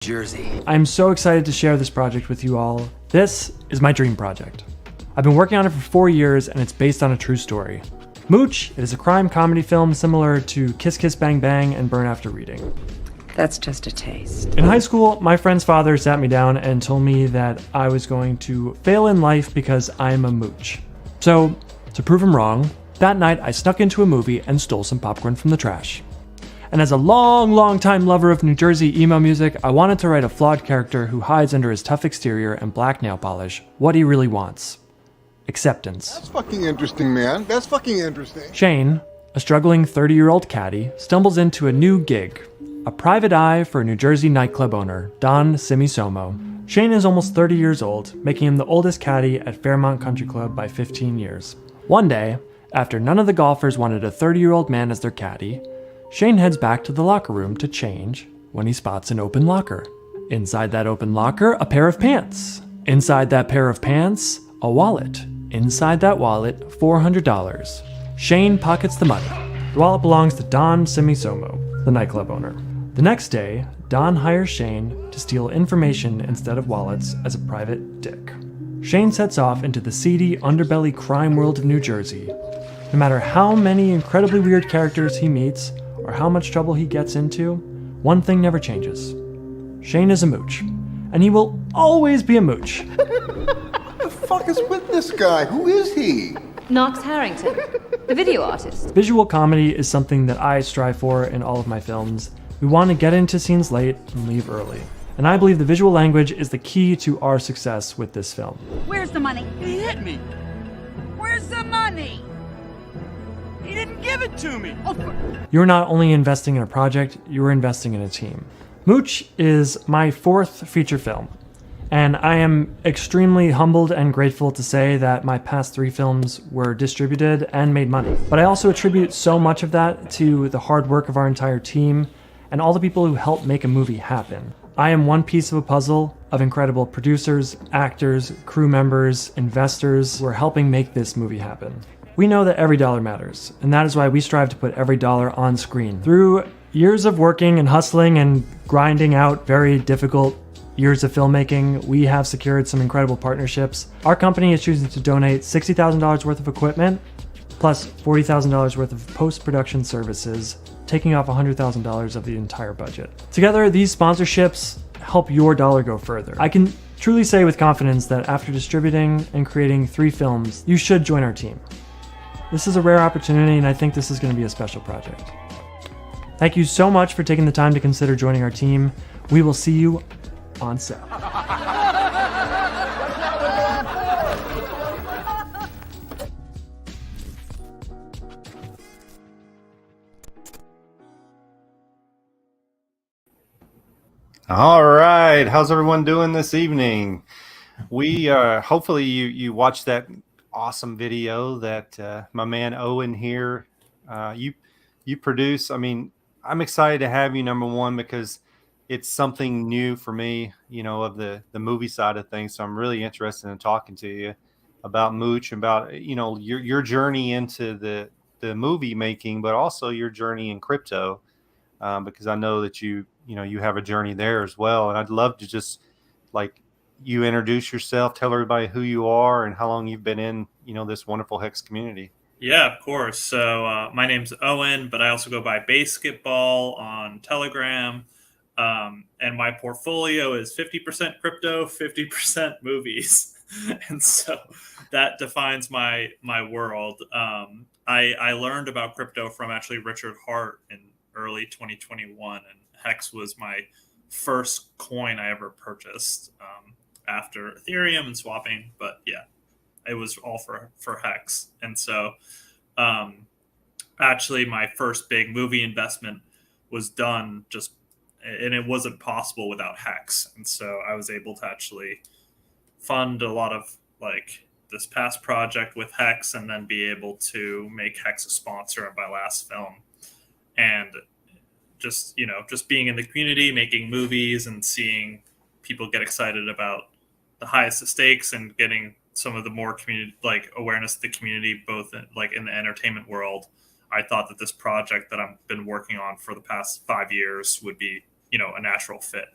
Jersey. I'm so excited to share this project with you all. This is my dream project. I've been working on it for 4 years and it's based on a true story. Mooch is a crime comedy film similar to Kiss Kiss Bang Bang and Burn After Reading. That's just a taste. In high school, my friend's father sat me down and told me that I was going to fail in life because I'm a mooch. So, to prove him wrong, that night I snuck into a movie and stole some popcorn from the trash. And as a long time lover of New Jersey emo music, I wanted to write a flawed character who hides under his tough exterior and black nail polish what he really wants. Acceptance. That's fucking interesting, man. That's fucking interesting. Shane, a struggling 30-year-old caddy, stumbles into a new gig, a private eye for a New Jersey nightclub owner, Don Simisomo. Shane is almost 30 years old, making him the oldest caddy at Fairmont Country Club by 15 years. One day, after none of the golfers wanted a 30-year-old man as their caddy, Shane heads back to the locker room to change when he spots an open locker. Inside that open locker, a pair of pants. Inside that pair of pants, a wallet. Inside that wallet, $400. Shane pockets the money. The wallet belongs to Don Simisomo, the nightclub owner. The next day, Don hires Shane to steal information instead of wallets as a private dick. Shane sets off into the seedy underbelly crime world of New Jersey. No matter how many incredibly weird characters he meets, or how much trouble he gets into, one thing never changes. Shane is a mooch, and he will always be a mooch. What the fuck is with this guy? Who is he? Knox Harrington, the video artist. Visual comedy is something that I strive for in all of my films. We want to get into scenes late and leave early. And I believe the visual language is the key to our success with this film. Where's the money? He hit me. Where's the money? He didn't give it to me. You're not only investing in a project, you're investing in a team. Mooch is my 4th feature film, and I am extremely humbled and grateful to say that my past 3 films were distributed and made money. But I also attribute so much of that to the hard work of our entire team and all the people who helped make a movie happen. I am one piece of a puzzle of incredible producers, actors, crew members, investors who are helping make this movie happen. We know that every dollar matters, and that is why we strive to put every dollar on screen. Through years of working and hustling and grinding out very difficult years of filmmaking, we have secured some incredible partnerships. Our company is choosing to donate $60,000 worth of equipment, plus $40,000 worth of post-production services, taking off $100,000 of the entire budget. Together, these sponsorships help your dollar go further. I can truly say with confidence that after distributing and creating 3 films, you should join our team. This is a rare opportunity, and I think this is going to be a special project. Thank you so much for taking the time to consider joining our team. We will see you on set. All right, how's everyone doing this evening? We hopefully you watched that awesome video that my man Owen here you produce. I mean, I'm excited to have you, number one, because it's something new for me, you know, of the movie side of things. So I'm really interested in talking to you about Mooch, about, you know, your journey into the movie making, but also your journey in crypto, because I know that you have a journey there as well. And I'd love to just like you introduce yourself, tell everybody who you are and how long you've been in, you know, this wonderful Hex community. Yeah, of course. So my name's Owen, but I also go by Basketball on Telegram. And my portfolio is 50% crypto, 50% movies. And so that defines my world. I learned about crypto from actually Richard Hart in early 2021, and Hex was my first coin I ever purchased after Ethereum and swapping. But yeah, it was all for Hex. And so actually my first big movie investment was done and it wasn't possible without Hex. And so I was able to actually fund a lot of like this past project with Hex and then be able to make Hex a sponsor of my last film. And just being in the community, making movies and seeing people get excited about the highest of stakes and getting some of the more community, like awareness of the community, both in the entertainment world. I thought that this project that I've been working on for the past 5 years would be, a natural fit.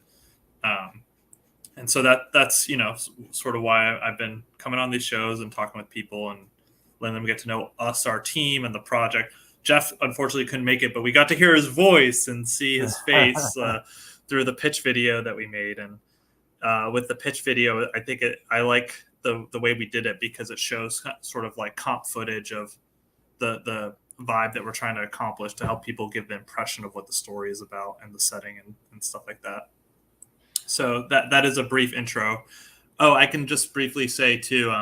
And so that's sort of why I've been coming on these shows and talking with people and letting them get to know us, our team, and the project. Jeff unfortunately couldn't make it, but we got to hear his voice and see his face through the pitch video that we made. And with the pitch video, I like the way we did it because it shows sort of like comp footage of the vibe that we're trying to accomplish to help people give the impression of what the story is about and the setting and stuff like that. So that is a brief intro. Oh, I can just briefly say too,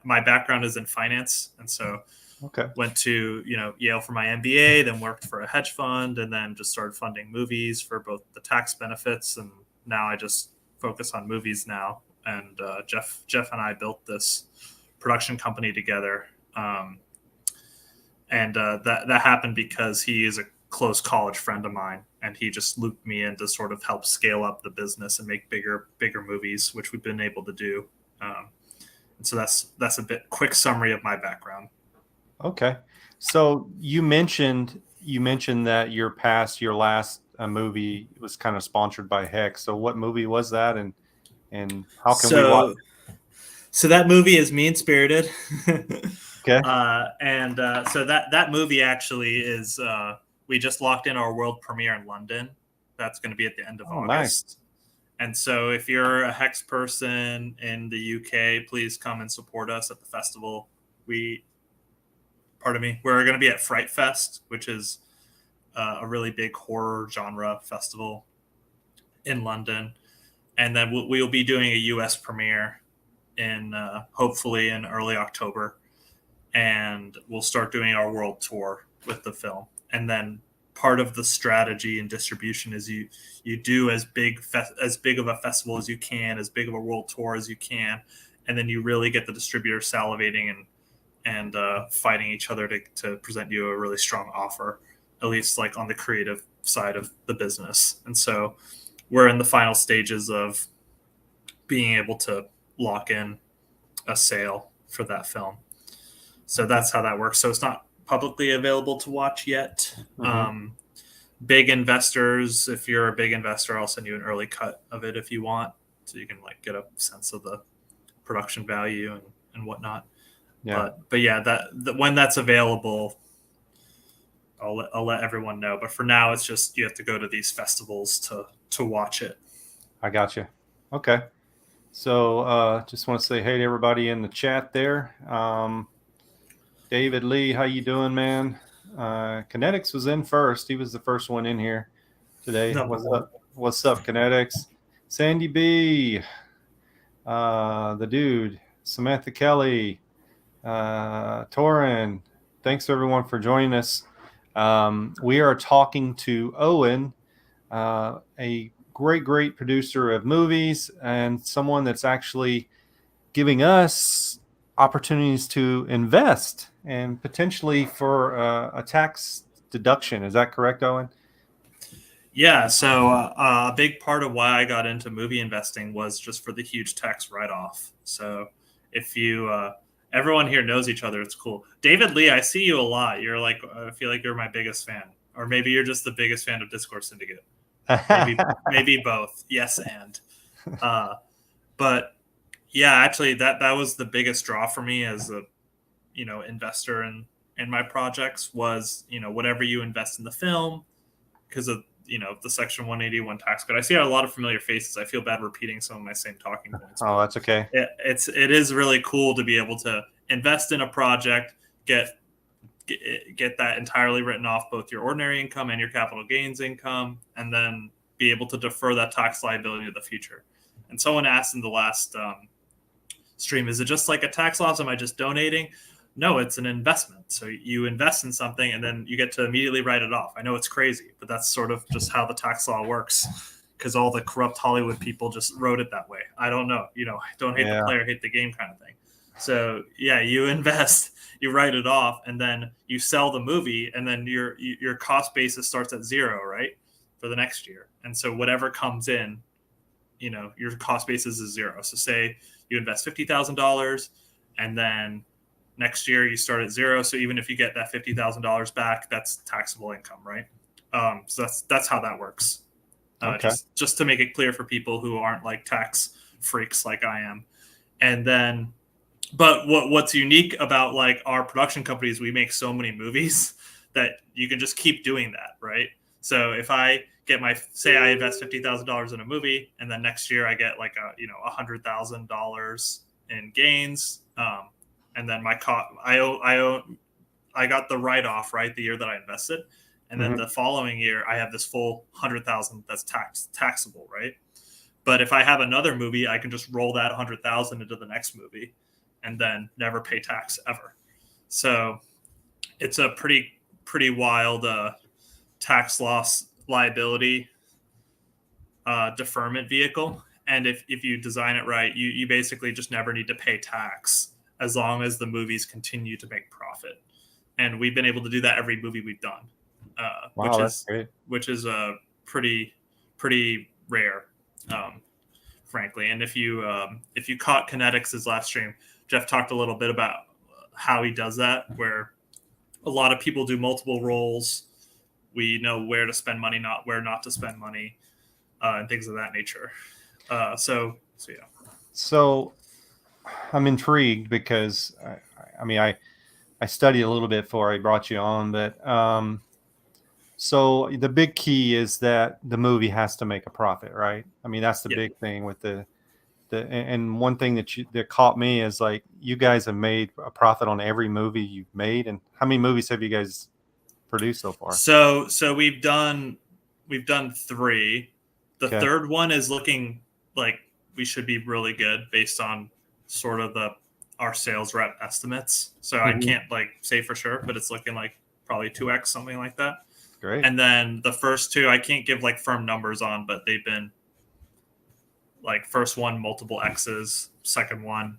my background is in finance, and so went to Yale for my MBA, then worked for a hedge fund, and then just started funding movies for both the tax benefits, and now I just focus on movies now. And Jeff and I built this production company together, and that happened because he is a close college friend of mine, and he just looped me in to sort of help scale up the business and make bigger movies, which we've been able to do. And so that's a bit quick summary of my background. Okay, so you mentioned that your last movie was kind of sponsored by Hex. So what movie was that, and how can we watch it? So that movie is Mean Spirited. Okay. So that movie actually is we just locked in our world premiere in London. That's going to be at the end of August. Nice. And so if you're a Hex person in the UK, please come and support us at the festival. We're going to be at Fright Fest, which is a really big horror genre festival in London. And then we'll be doing a US premiere in hopefully in early October. And we'll start doing our world tour with the film. And then part of the strategy and distribution is you do as big of a festival as you can, as big of a world tour as you can, and then you really get the distributor salivating and fighting each other to present you a really strong offer, at least like on the creative side of the business. And so we're in the final stages of being able to lock in a sale for that film. So that's how that works. So it's not publicly available to watch yet. Mm-hmm. Big investors, if you're a big investor, I'll send you an early cut of it if you want, so you can like get a sense of the production value and whatnot. Yeah. But yeah, when that's available, I'll let everyone know. But for now, it's just you have to go to these festivals to watch it. I got you. Okay. So just want to say hey to everybody in the chat there. David Lee, how you doing, man? Kinetics was in first. He was the first one in here today. What's up, Kinetics? Sandy B, the dude, Samantha Kelly, Torin. Thanks everyone for joining us. We are talking to Owen, a great producer of movies and someone that's actually giving us opportunities to invest and potentially for a tax deduction. Is that correct, Owen? Yeah. So a big part of why I got into movie investing was just for the huge tax write-off. So if you, everyone here knows each other, it's cool. David Lee, I see you a lot. You're like, I feel like you're my biggest fan, or maybe you're just the biggest fan of Discord Syndicate. Maybe both. Yes. And, but yeah, actually that was the biggest draw for me as a, investor in my projects was, whatever you invest in the film because of, the Section 181 tax code. I see a lot of familiar faces. I feel bad repeating some of my same talking points. Oh, that's okay. It is really cool to be able to invest in a project, get that entirely written off both your ordinary income and your capital gains income, and then be able to defer that tax liability to the future. And someone asked in the last stream, is it just like a tax loss? Am I just donating? No, it's an investment. So you invest in something and then you get to immediately write it off. I know it's crazy, but that's sort of just how the tax law works because all the corrupt Hollywood people just wrote it that way. I don't know. Don't hate the player, hate the game kind of thing. So yeah, you invest, you write it off, and then you sell the movie, and then your cost basis starts at zero, right, for the next year. And so whatever comes in, your cost basis is zero. So say you invest $50,000, and then next year you start at zero. So even if you get that $50,000 back, that's taxable income, right? So that's how that works. Okay. Just to make it clear for people who aren't like tax freaks like I am. And then, but what's unique about like our production company is we make so many movies that you can just keep doing that, right? So if I get say I invest $50,000 in a movie, and then next year I get like $100,000 in gains, and then I got the write off right the year that I invested, and then the following year I have this full 100,000 that's taxable, right? But if I have another movie, I can just roll that 100,000 into the next movie, and then never pay tax ever. So it's a pretty wild tax loss liability deferment vehicle. And if you design it right, you basically just never need to pay tax as long as the movies continue to make profit. And we've been able to do that every movie we've done, Wow, that's great. which is pretty rare, frankly. And if you caught Kinetics' last stream, Jeff talked a little bit about how he does that, where a lot of people do multiple roles. We know where to spend money, where not to spend money, and things of that nature. So yeah. So I'm intrigued because I studied a little bit before I brought you on, but so the big key is that the movie has to make a profit, right? I mean, that's the big thing with and one thing that caught me is like you guys have made a profit on every movie you've made. And how many movies have you guys produced so far? So we've done 3. The third one is looking like we should be really good based on sort of our sales rep estimates. So I can't like say for sure, but it's looking like probably 2x, something like that. Great. And then the first 2, I can't give like firm numbers on, but they've been like first one, multiple X's, second one,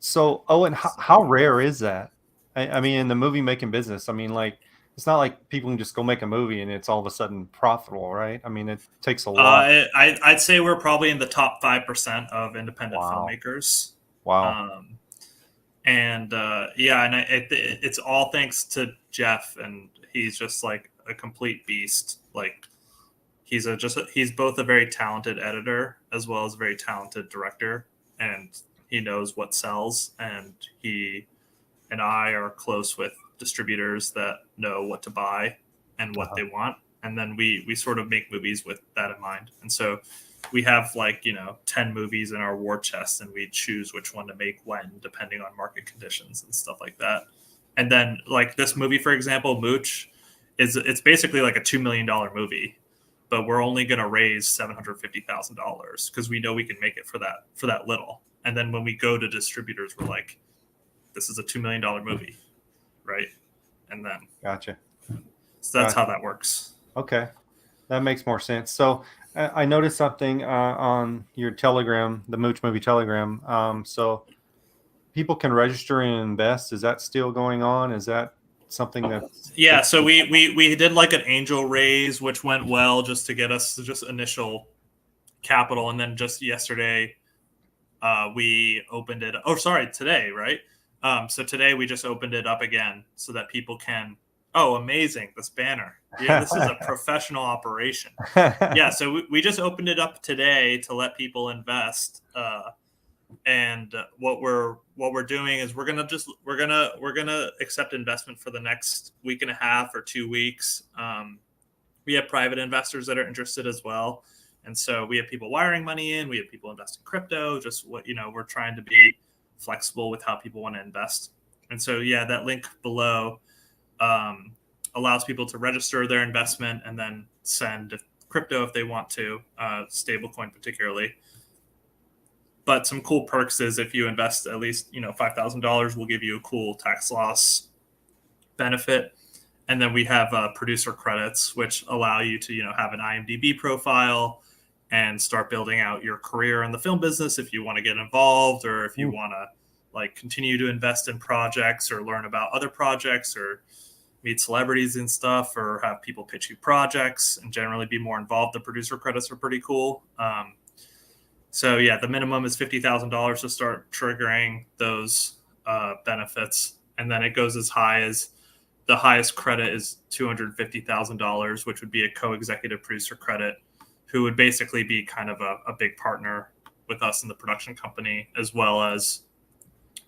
So, Owen, how rare is that? I mean, in the movie making business, I mean, like, it's not like people can just go make a movie and it's all of a sudden profitable, right? I mean, it takes a lot. I'd say we're probably in the top 5% of independent filmmakers. Wow. And it's all thanks to Jeff, and he's just like a complete beast. Like he's both a very talented editor as well as a very talented director, and he knows what sells. And he and I are close with distributors that know what to buy and what they want, and then we sort of make movies with that in mind. And so we have 10 movies in our war chest, and we choose which one to make when, depending on market conditions and stuff like that. And then like this movie, for example, Mooch, it's basically like a $2 million movie, but we're only going to raise $750,000 because we know we can make it for that little. And then when we go to distributors, we're like, this is a $2 million movie, right? And then Gotcha. So that's how that works. Okay, that makes more sense. So I noticed something on your Telegram, the Mooch Movie Telegram. So people can register and invest. Is that still going on? Is that something that's... Yeah, so we did like an angel raise, which went well just to get us just initial capital. And then just yesterday, we opened it. Oh, sorry, today, right? So today we just opened it up again so that people can... Oh, amazing, this banner. Yeah, this is a professional operation. Yeah, so we just opened it up today to let people invest. And what we're doing is we're gonna accept investment for the next week and a half or 2 weeks. We have private investors that are interested as well, and so we have people wiring money in. We have people invest in crypto. Just we're trying to be flexible with how people want to invest. And so yeah, that link below allows people to register their investment and then send crypto if they want to, stablecoin particularly. But some cool perks is if you invest at least $5,000, we'll give you a cool tax loss benefit. And then we have producer credits, which allow you to have an IMDb profile and start building out your career in the film business if you want to get involved, or if you want to continue to invest in projects or learn about other projects or meet celebrities and stuff, or have people pitch you projects and generally be more involved. The producer credits are pretty cool. So yeah, the minimum is $50,000 to start triggering those benefits, and then it goes as high as the highest credit is $250,000, which would be a co-executive producer credit, who would basically be kind of a big partner with us in the production company, as well as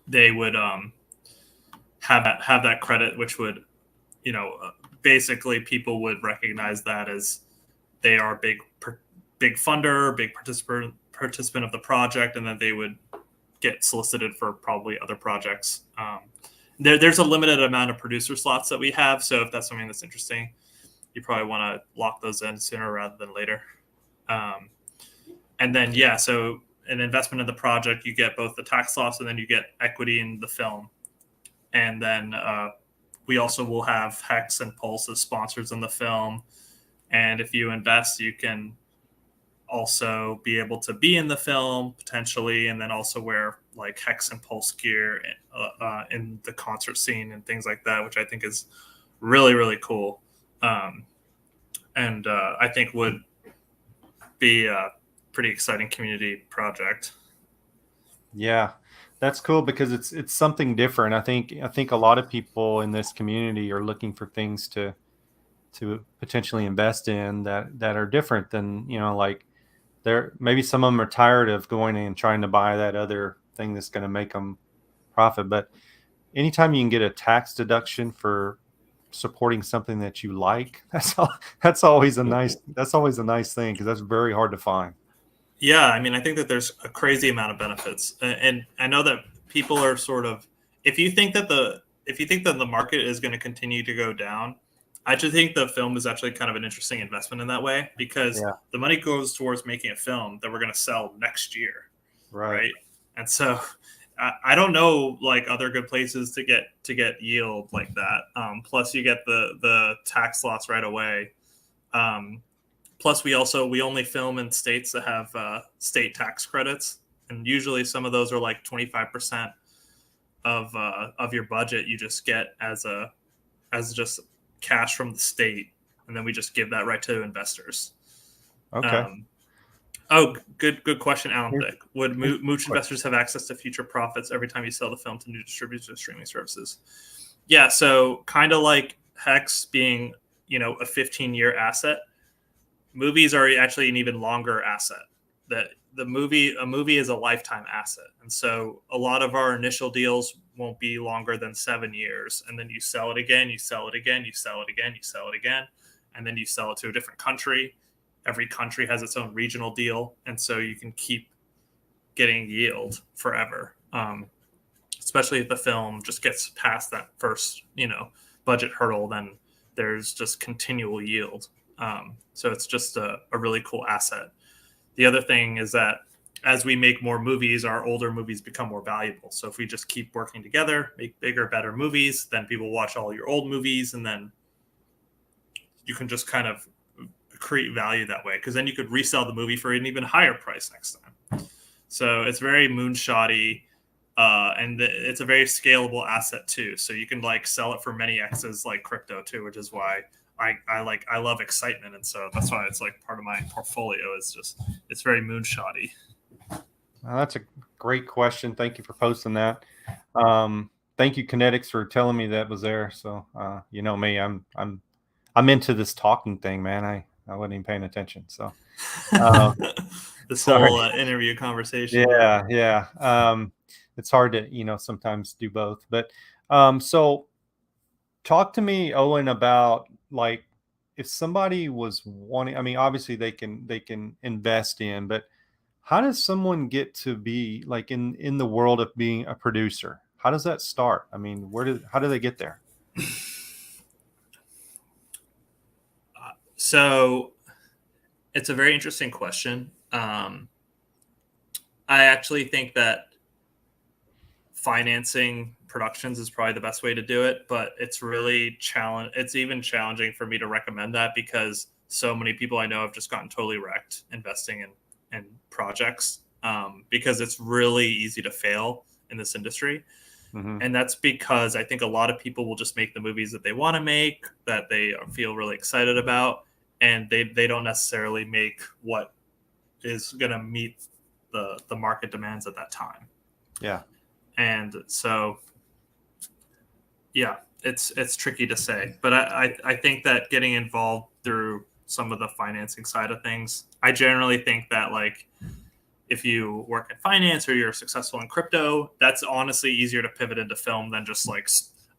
they would have that credit, which would, basically people would recognize that as they are a big funder, big participant of the project, and then they would get solicited for probably other projects. There's a limited amount of producer slots that we have, so if that's something that's interesting, you probably want to lock those in sooner rather than later. And then, so an investment in the project, you get both the tax loss and then you get equity in the film. And then we also will have Hex and Pulse as sponsors in the film. And if you invest, you can also be able to be in the film potentially, and then also wear like Hex and Pulse gear in the concert scene and things like that, which I think is really, really cool. And I think would be a pretty exciting community project. Yeah, that's cool because it's something different. I think a lot of people in this community are looking for things to potentially invest in that are different than, like maybe some of them are tired of going and trying to buy that other thing that's going to make them profit. But anytime you can get a tax deduction for supporting something that you like, that's always a nice thing, because that's very hard to find. Yeah, I mean, I think that there's a crazy amount of benefits, and I know that people are sort of, if you think that the market is going to continue to go down, I just think the film is actually kind of an interesting investment in that way, because the money goes towards making a film that we're going to sell next year, right? And so I don't know like other good places to get yield like that. Plus, you get the tax loss right away. Plus, we only film in states that have state tax credits, and usually some of those are like 25% of your budget. You just get as just cash from the state, and then we just give that right to investors. Okay. Good question, Alan Thick. Would Mooch investors have access to future profits every time you sell the film to new distributors or streaming services? Yeah, so kind of like Hex being, a 15-year asset. Movies are actually an even longer asset. That a movie is a lifetime asset, and so a lot of our initial deals won't be longer than 7 years, and then you sell it again, you sell it again, you sell it again, you sell it again, and then you sell it to a different country. Every country has its own regional deal, and so you can keep getting yield forever. Especially if the film just gets past that first, budget hurdle, then there's just continual yield. So it's just a really cool asset. The other thing is that as we make more movies, our older movies become more valuable. So if we just keep working together, make bigger, better movies, then people watch all your old movies, and then you can just kind of create value that way, because then you could resell the movie for an even higher price next time. So it's very moonshotty, and it's a very scalable asset too. So you can like sell it for many X's like crypto too, which is why I love excitement, and so that's why it's like part of my portfolio. It's very moonshotty. That's a great question. Thank you for posting that. Thank you, Kinetics, for telling me that was there. So you know me, I'm into this talking thing, man. I wasn't even paying attention. So this whole interview conversation. Yeah. It's hard to sometimes do both. But so talk to me, Owen, about like if somebody was wanting. I mean, obviously they can invest in, but how does someone get to be like in the world of being a producer? How does that start? I mean, how do they get there? So it's a very interesting question. I actually think that financing productions is probably the best way to do it, but it's really it's even challenging for me to recommend that, because so many people I know have just gotten totally wrecked investing in projects, because it's really easy to fail in this industry. Mm-hmm. And that's because I think a lot of people will just make the movies that they want to make, that they feel really excited about, and they don't necessarily make what is going to meet the market demands at that time. Yeah. And so, yeah, it's tricky to say, but I think that getting involved through some of the financing side of things, I generally think that like if you work in finance or you're successful in crypto, that's honestly easier to pivot into film than just like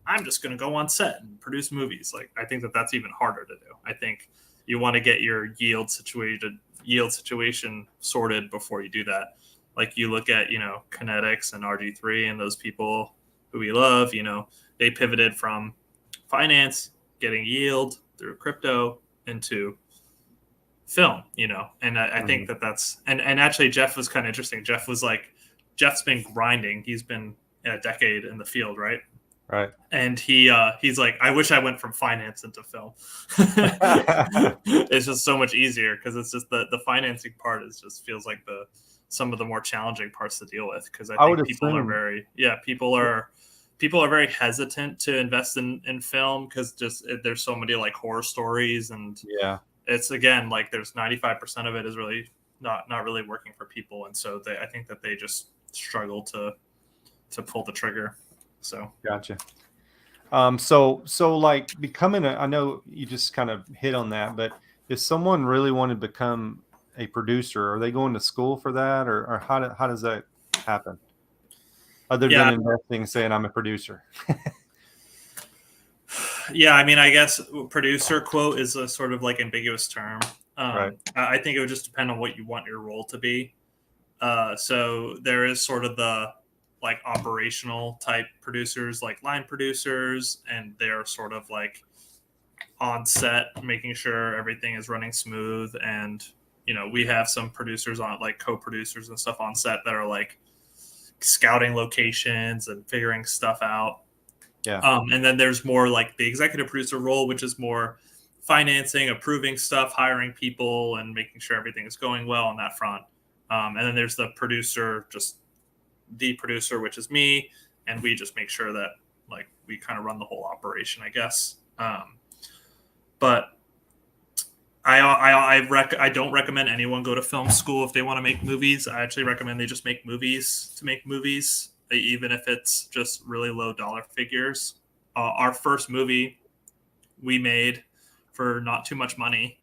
I'm just going to go on set and produce movies. Like I think that that's even harder to do. I think you want to get your yield situation sorted before you do that. Like you look at, Kinetics and RG3 and those people who we love, they pivoted from finance, getting yield through crypto into film, and I think that's, and actually Jeff was kind of interesting. Jeff's been grinding. He's been a decade in the field, right? Right. And he's like, I wish I went from finance into film. It's just so much easier because it's just the financing part feels like some of the more challenging parts to deal with, because I think people are very hesitant to invest in film because just there's so many like horror stories, and it's again like there's 95% of it is really not really working for people, and so I think that they just struggle to pull the trigger. So gotcha. So like becoming I know you just kind of hit on that, but if someone really wanted to become a producer, are they going to school for that, or how does that happen? Other than investing, saying I'm a producer. Yeah, I mean, I guess producer quote is a sort of like ambiguous term. Right. I think it would just depend on what you want your role to be. So there is sort of the like operational type producers, like line producers, and they're sort of like on set, making sure everything is running smooth. And, we have some producers on like co-producers and stuff on set that are like scouting locations and figuring stuff out. Yeah. And then there's more like the executive producer role, which is more financing, approving stuff, hiring people, and making sure everything is going well on that front. And then there's the producer, which is me, and we just make sure that like we kind of run the whole operation, I guess. But I don't recommend anyone go to film school if they want to make movies. I actually recommend they just make movies to make movies, even if it's just really low dollar figures. Our first movie we made for not too much money,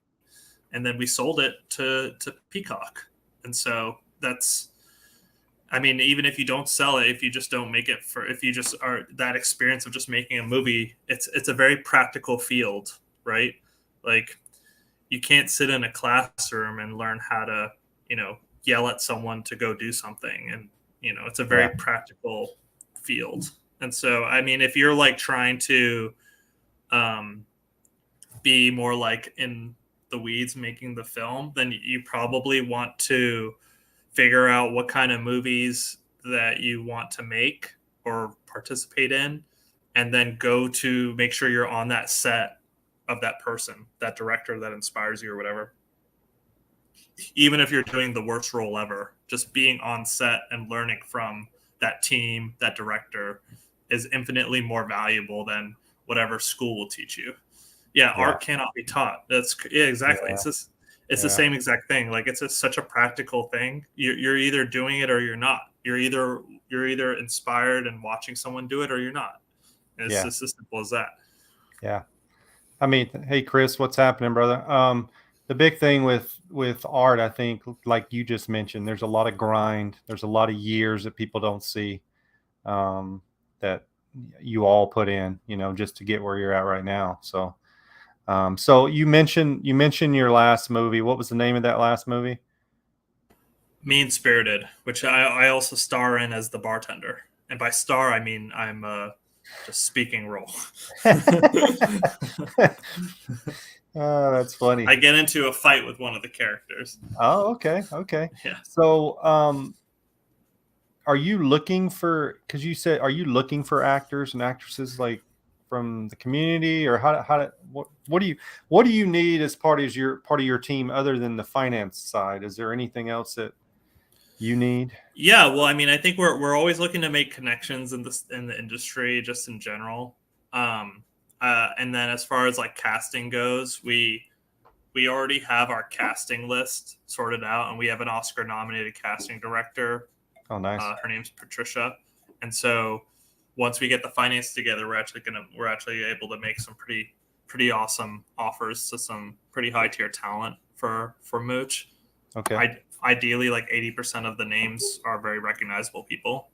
and then we sold it to Peacock. And so that's, I mean, even if you don't sell it, if you just don't make it if you just are that experience of just making a movie, it's a very practical field, right? Like you can't sit in a classroom and learn how to, yell at someone to go do something. And, it's a very practical field. And so, I mean, if you're like trying to be more like in the weeds making the film, then you probably want to figure out what kind of movies that you want to make or participate in, and then go to make sure you're on that set of that person, that director that inspires you or whatever. Even if you're doing the worst role ever, just being on set and learning from that team, that director, is infinitely more valuable than whatever school will teach you. Art cannot be taught. Exactly. It's the same exact thing. Like it's such a practical thing. You're either doing it or you're not. You're either inspired and watching someone do it, or you're not. And it's just as simple as that. Yeah. I mean, hey Chris, what's happening, brother? The big thing with art, I think, like you just mentioned, there's a lot of grind. There's a lot of years that people don't see that you all put in, just to get where you're at right now. So, so you mentioned your last movie. What was the name of that last movie? Mean Spirited, which I also star in as the bartender. And by star, I mean I'm just speaking role. Oh, that's funny. I get into a fight with one of the characters. Oh, okay. Yeah. So, are you looking for? Because you said, are you looking for actors and actresses like from the community, or what do you need as part of your team other than the finance side? Is there anything else that you need? Yeah, well, I mean, I think we're always looking to make connections in the industry, just in general. And then as far as like casting goes, we already have our casting list sorted out, and we have an Oscar-nominated casting director. Oh, nice. Her name's Patricia, and so once we get the finance together, we're actually able to make some pretty awesome offers to some pretty high tier talent for Mooch. Okay. Ideally, like 80% of the names are very recognizable people,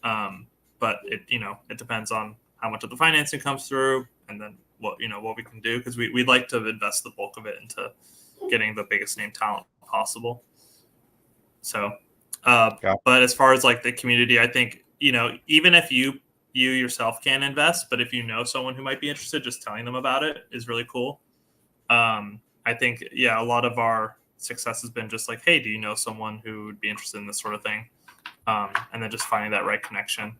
but it depends on how much of the financing comes through, and then what we can do, because we'd like to invest the bulk of it into getting the biggest name talent possible. So, but as far as like the community, I think even if you yourself can't invest, but if you know someone who might be interested, just telling them about it is really cool. I think a lot of our success has been just like, hey, do you know someone who would be interested in this sort of thing? And then just finding that right connection.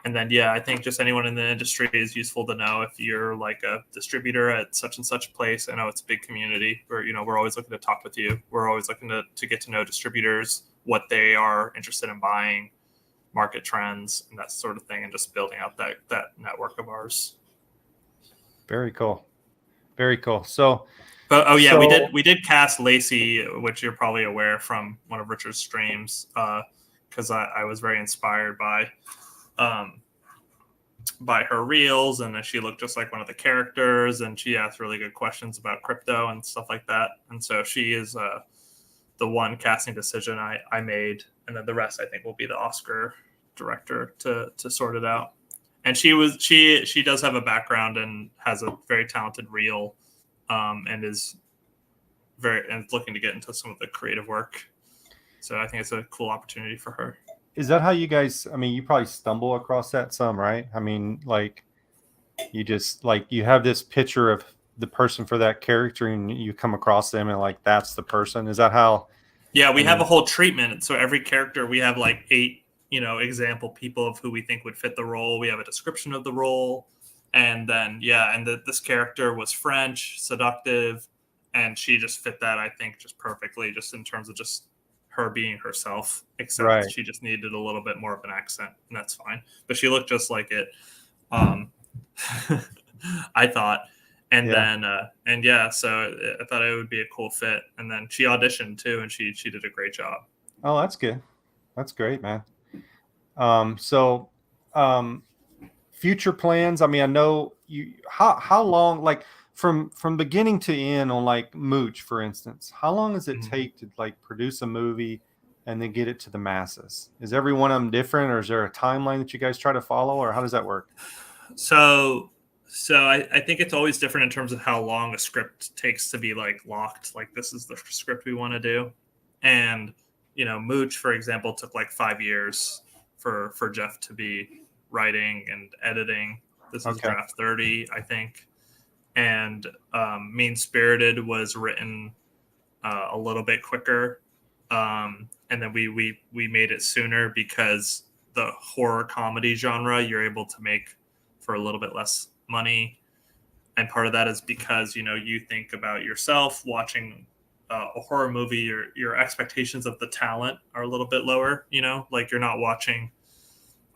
And then, I think just anyone in the industry is useful to know. If you're like a distributor at such and such place, I know it's a big community where, we're always looking to talk with you. We're always looking to get to know distributors, what they are interested in buying, market trends, and that sort of thing, and just building out that network of ours. Very cool. Very cool. So, we did cast Lacey, which you're probably aware from one of Richard's streams, because I was very inspired by her reels, and she looked just like one of the characters, and she asked really good questions about crypto and stuff like that. And so she is the one casting decision I made, and then the rest I think will be the Oscar director to sort it out. And she does have a background and has a very talented reel, and is looking to get into some of the creative work. So I think it's a cool opportunity for her. Is that how you guys, you probably stumble across that some, right? Like you just you have this picture of the person for that character and you come across them and like, that's the person. Is that how? Yeah, we have a whole treatment. So every character, we have like 8, example people of who we think would fit the role. We have a description of the role. And then, this character was French, seductive, and she just fit that, I think, just perfectly, just in terms of just her being herself, except she just needed a little bit more of an accent, and that's fine. But she looked just like it, I thought. And then, so I thought it would be a cool fit. And then she auditioned too, and she did a great job. Oh, that's good. That's great, man. Future plans. I know you. How long, like from beginning to end on like Mooch, for instance, how long does it take to like produce a movie and then get it to the masses? Is every one of them different, or is there a timeline that you guys try to follow, or how does that work? So I think it's always different in terms of how long a script takes to be like locked. Like, this is the script we want to do. And, Mooch, for example, took like 5 years for Jeff to be writing and editing. This is draft 30, I think. And Mean Spirited was written a little bit quicker. And then we made it sooner because the horror comedy genre, you're able to make for a little bit less money. And part of that is because, you think about yourself watching a horror movie, your expectations of the talent are a little bit lower, like you're not watching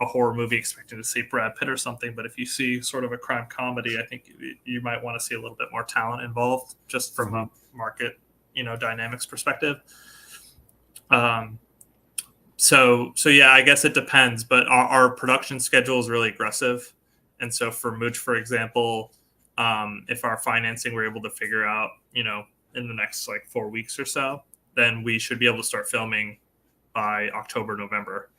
a horror movie expecting to see Brad Pitt or something. But if you see sort of a crime comedy, I think you might want to see a little bit more talent involved, just from a market, dynamics perspective. So I guess it depends, but our production schedule is really aggressive. And so for Mooch, for example, if our financing we're able to figure out, in the next like 4 weeks or so, then we should be able to start filming by October, November.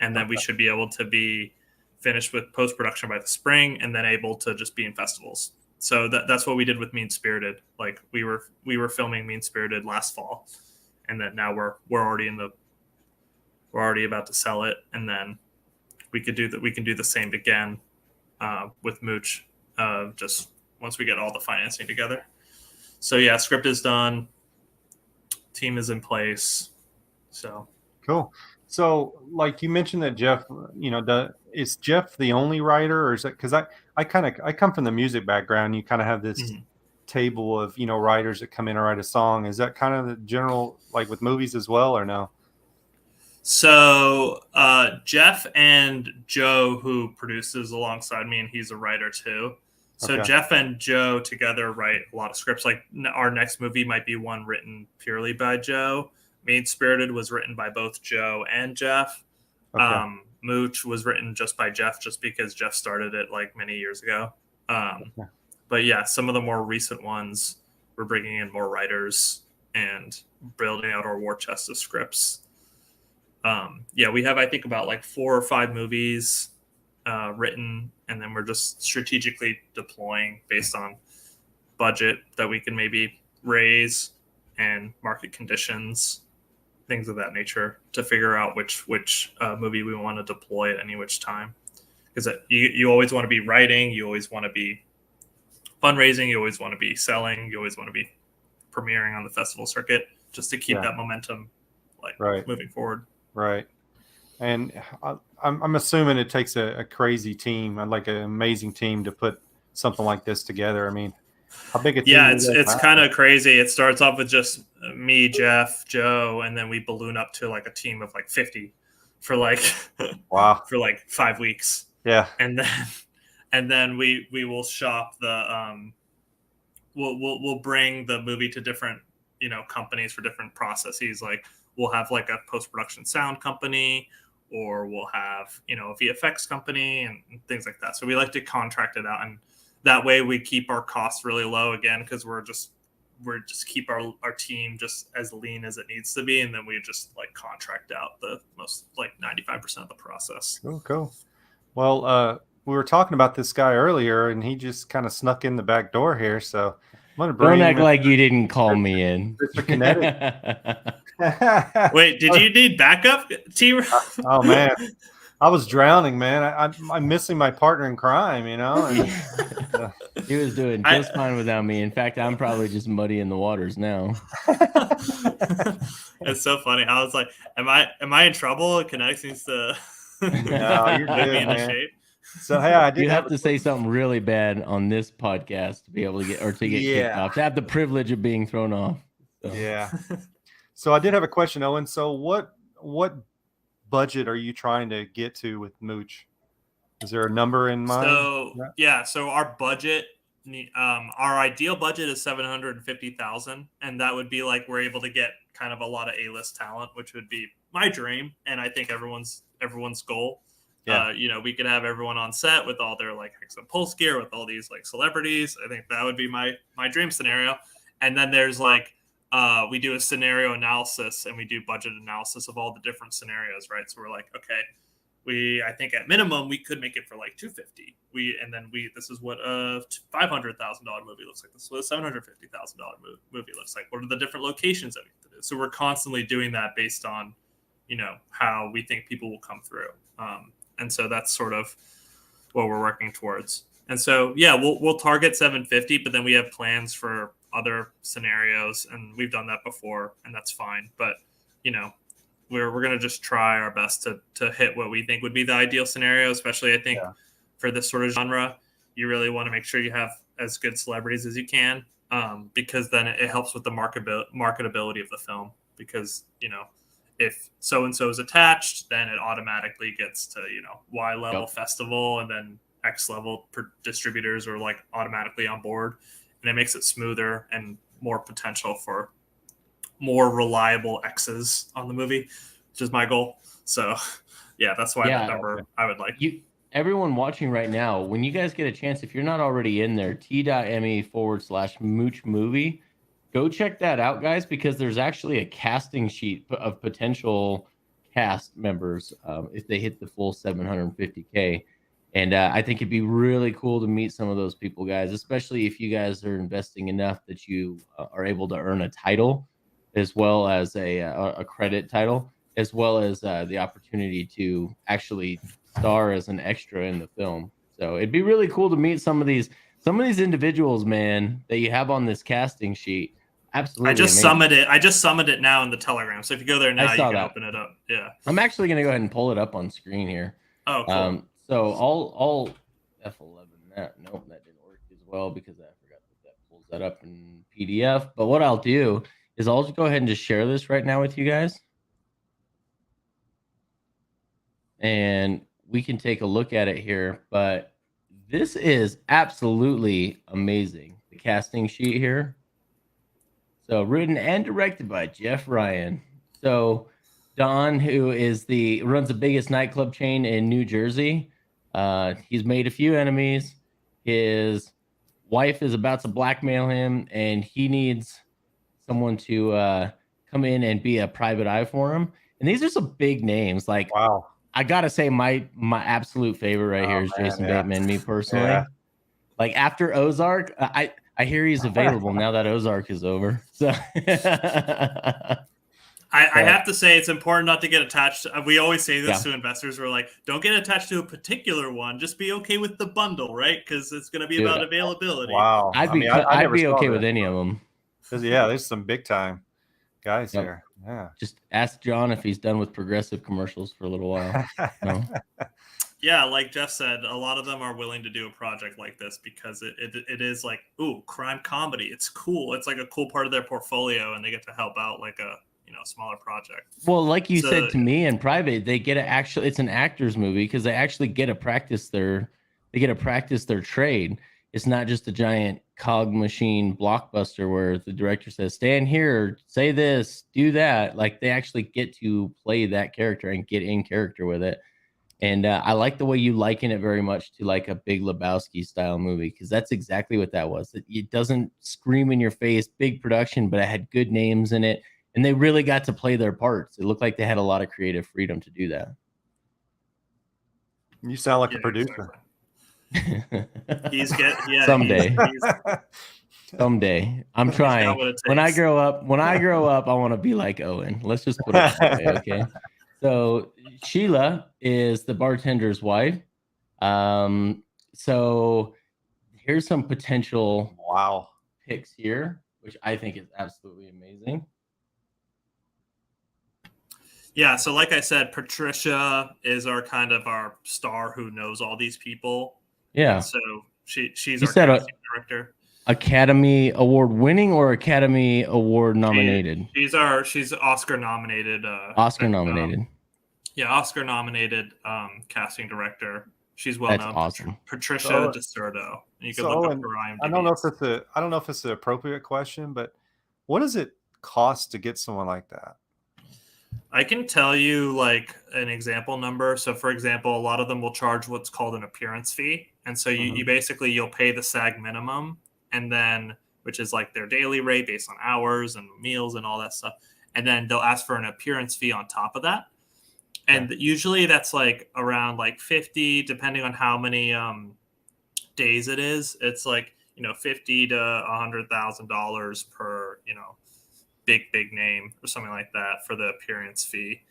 And then we should be able to be finished with post-production by the spring, and then able to just be in festivals. So that's what we did with Mean Spirited. Like we were filming Mean Spirited last fall, and then now we're already about to sell it. And then we can do the same again with Mooch, just once we get all the financing together. So script is done, team is in place. So cool. So like you mentioned that Jeff, is Jeff the only writer, or is it, because I come from the music background, you kind of have this table of writers that come in and write a song. Is that kind of the general, like with movies as well, or no? So Jeff and Joe, who produces alongside me, and he's a writer too. So Jeff and Joe together write a lot of scripts. Like our next movie might be one written purely by Joe. Mean Spirited was written by both Joe and Jeff. Mooch was written just by Jeff, just because Jeff started it like many years ago. But yeah, some of the more recent ones, we're bringing in more writers and building out our war chest of scripts. Yeah, we have, I think, about like 4 or 5 movies written, and then we're just strategically deploying based on budget that we can maybe raise and market conditions, things of that nature, to figure out which movie we want to deploy at any which time. Because you always want to be writing, you always want to be fundraising, you always want to be selling, you always want to be premiering on the festival circuit, just to keep that momentum moving forward. Right. And I'm assuming it takes a crazy team, like an amazing team, to put something like this together. I mean, how big a team? Yeah, it's kind of crazy. It starts off with just me, Jeff, Joe, and then we balloon up to like a team of like 50 for like for like 5 weeks. Yeah. And then we will shop the we'll bring the movie to different companies for different processes. Like we'll have like a post-production sound company, or we'll have a VFX company and things like that. So we like to contract it out, and that way we keep our costs really low again, because we're just keep our team just as lean as it needs to be, and then we just like contract out the most, like 95% of the process. Cool. Well, we were talking about this guy earlier, and he just kind of snuck in the back door here. So I'm gonna bring. Don't act like you didn't call me in. Mr. Kinetic. Wait, did you need backup, T? Oh man, I was drowning, man. I'm missing my partner in crime, And, he was doing just fine without me. In fact, I'm probably just muddying the waters now. It's so funny. I was like, "Am I in trouble?" Kinetic seems to no, you're good, me in man. shape. So hey, I did you have to say something really bad on this podcast to be able to get kicked off, to have the privilege of being thrown off. So. Yeah. So I did have a question, Owen. So what budget are you trying to get to with Mooch? Is there a number in mind? So our budget, our ideal budget is $750,000, and that would be like we're able to get kind of a lot of A-list talent, which would be my dream, and I think everyone's goal. Yeah. We could have everyone on set with all their like Hex and Pulse gear, with all these like celebrities. I think that would be my dream scenario. And then there's like we do a scenario analysis, and we do budget analysis of all the different scenarios, right? So we're like, okay, I think at minimum we could make it for like 250. This is what a $500,000 movie looks like. This is what a $750,000 movie looks like. What are the different locations that we have to do? So we're constantly doing that based on how we think people will come through. And so that's sort of what we're working towards. And so, yeah, we'll target 750, but then we have plans for other scenarios, and we've done that before, and that's fine. But, we're going to just try our best to hit what we think would be the ideal scenario, especially I think for this sort of genre. You really want to make sure you have as good celebrities as you can, because then it helps with the marketability of the film, because, if so-and-so is attached, then it automatically gets to, Y level festival, and then X level distributors are like automatically on board, and it makes it smoother and more potential for more reliable X's on the movie, which is my goal. So yeah, that's why that number I would like. Everyone watching right now, when you guys get a chance, if you're not already in there, t.me/Mooch movie, go check that out, guys, because there's actually a casting sheet of potential cast members if they hit the full 750K. And I think it'd be really cool to meet some of those people, guys, especially if you guys are investing enough that you are able to earn a title, as well as a credit title, as well as the opportunity to actually star as an extra in the film. So it'd be really cool to meet some of these individuals, man, that you have on this casting sheet. Absolutely. I just summoned it now in the Telegram. So if you go there now, you can open it up. Yeah. I'm actually going to go ahead and pull it up on screen here. Oh, cool. So I'll F11 that. Nope, that didn't work as well because I forgot that pulls that up in PDF. But what I'll do is I'll just go ahead and just share this right now with you guys. And we can take a look at it here. But this is absolutely amazing. The casting sheet here. So written and directed by Jeff Ryan. So Don, who runs the biggest nightclub chain in New Jersey. He's made a few enemies. His wife is about to blackmail him, and he needs someone to come in and be a private eye for him. And these are some big names. Like, Wow. I gotta say, my absolute favorite right here is Man, Jason yeah. Bateman. Me personally, Yeah. like after Ozark, I hear he's available now that Ozark is over. So I have to say it's important not to get attached. We always say this Yeah. to investors. We're like, don't get attached to a particular one. Just be okay with the bundle, right? Because it's going to be Dude, about availability. Wow. I'd be I never saw okay this. with any of them. Yeah, there's some big time guys Yep. here. Yeah. Just ask John if he's done with progressive commercials for a little while. No. Yeah, like Jeff said, a lot of them are willing to do a project like this because it is like, ooh, crime comedy. It's cool. It's like a cool part of their portfolio, and they get to help out like a smaller project. Well, like you said to me in private, they get it's an actor's movie because they actually get to practice their trade. It's not just a giant cog machine blockbuster where the director says, stand here, say this, do that. Like they actually get to play that character and get in character with it. And I like the way you liken it very much to like a Big Lebowski style movie, because that's exactly what that was. It doesn't scream in your face, big production, but it had good names in it. And they really got to play their parts. It looked like they had a lot of creative freedom to do that. You sound like a producer. Exactly. Someday. I'm trying. When I grow up, I want to be like Owen. Let's just put it that way, okay? So Sheila is the bartender's wife. So here's some potential picks here, which I think is absolutely amazing. Yeah, so like I said, Patricia is our star who knows all these people. Yeah. And so she's our casting director. Academy Award winning or Academy Award nominated? She's Oscar nominated. Oscar nominated. Yeah, Oscar nominated casting director. She's well known. Awesome. Patricia DeSerto. You can look up her IMDb. I don't know if it's an appropriate question, but what does it cost to get someone like that? I can tell you like an example number. So for example, a lot of them will charge what's called an appearance fee. And so you basically, you'll pay the SAG minimum, and then, which is like their daily rate based on hours and meals and all that stuff. And then they'll ask for an appearance fee on top of that. And usually that's like around like 50, depending on how many days it is. It's like, $50 to $100,000 per, big name or something like that for the appearance fee.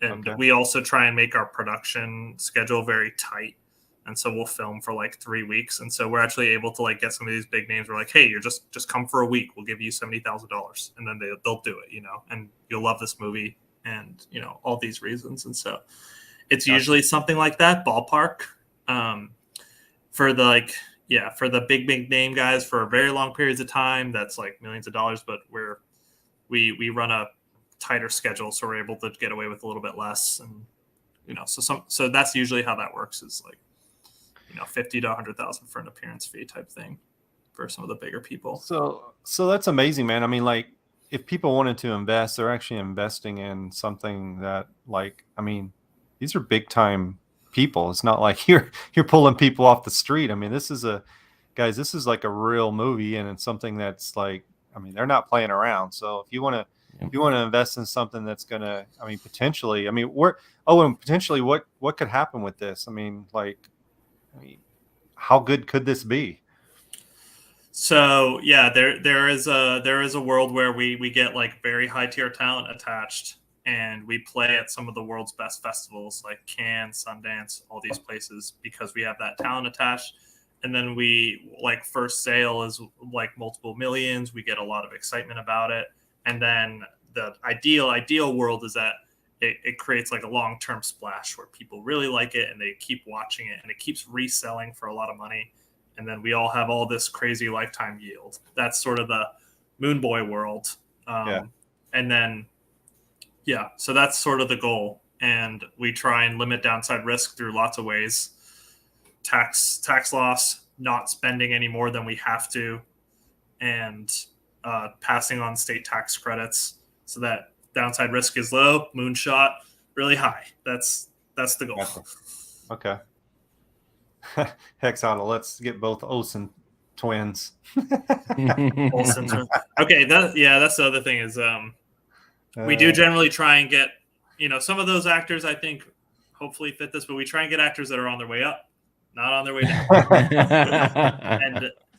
And we also try and make our production schedule very tight. And so we'll film for like 3 weeks. And so we're actually able to like get some of these big names. We're like, hey, you're just come for a week. We'll give you $70,000. And then they'll do it, and you'll love this movie and, all these reasons. And so it's usually something like that ballpark for the big name guys for very long periods of time. That's like millions of dollars, but we run a tighter schedule, so we're able to get away with a little bit less. And so that's usually how that works, is like $50,000 to $100,000 for an appearance fee type thing for some of the bigger people. So that's amazing, man. I mean, like, if people wanted to invest, they're actually investing in something that, like, I mean, these are big time people. It's not like you're pulling people off the street. I mean, this is like a real movie, and it's something that's like, I mean, they're not playing around. So if you want to invest in something that's going to, I mean, potentially, I mean, potentially what could happen with this? I mean, how good could this be? So yeah, there is a world where we get like very high tier talent attached, and we play at some of the world's best festivals like Cannes, Sundance, all these places, because we have that talent attached. And then we like first sale is like multiple millions. We get a lot of excitement about it. And then the ideal world is that it creates like a long-term splash where people really like it and they keep watching it, and it keeps reselling for a lot of money. And then we all have all this crazy lifetime yield. That's sort of the Moon Boy world. And then, so that's sort of the goal. And we try and limit downside risk through lots of ways. Tax loss, not spending any more than we have to, and passing on state tax credits so that downside risk is low, moonshot really high. That's the goal. Gotcha. Okay. Hex Auto, let's get both Olsen twins. Olsen's okay, that's the other thing is we do generally try and get, some of those actors I think hopefully fit this, but we try and get actors that are on their way up, not on their way down.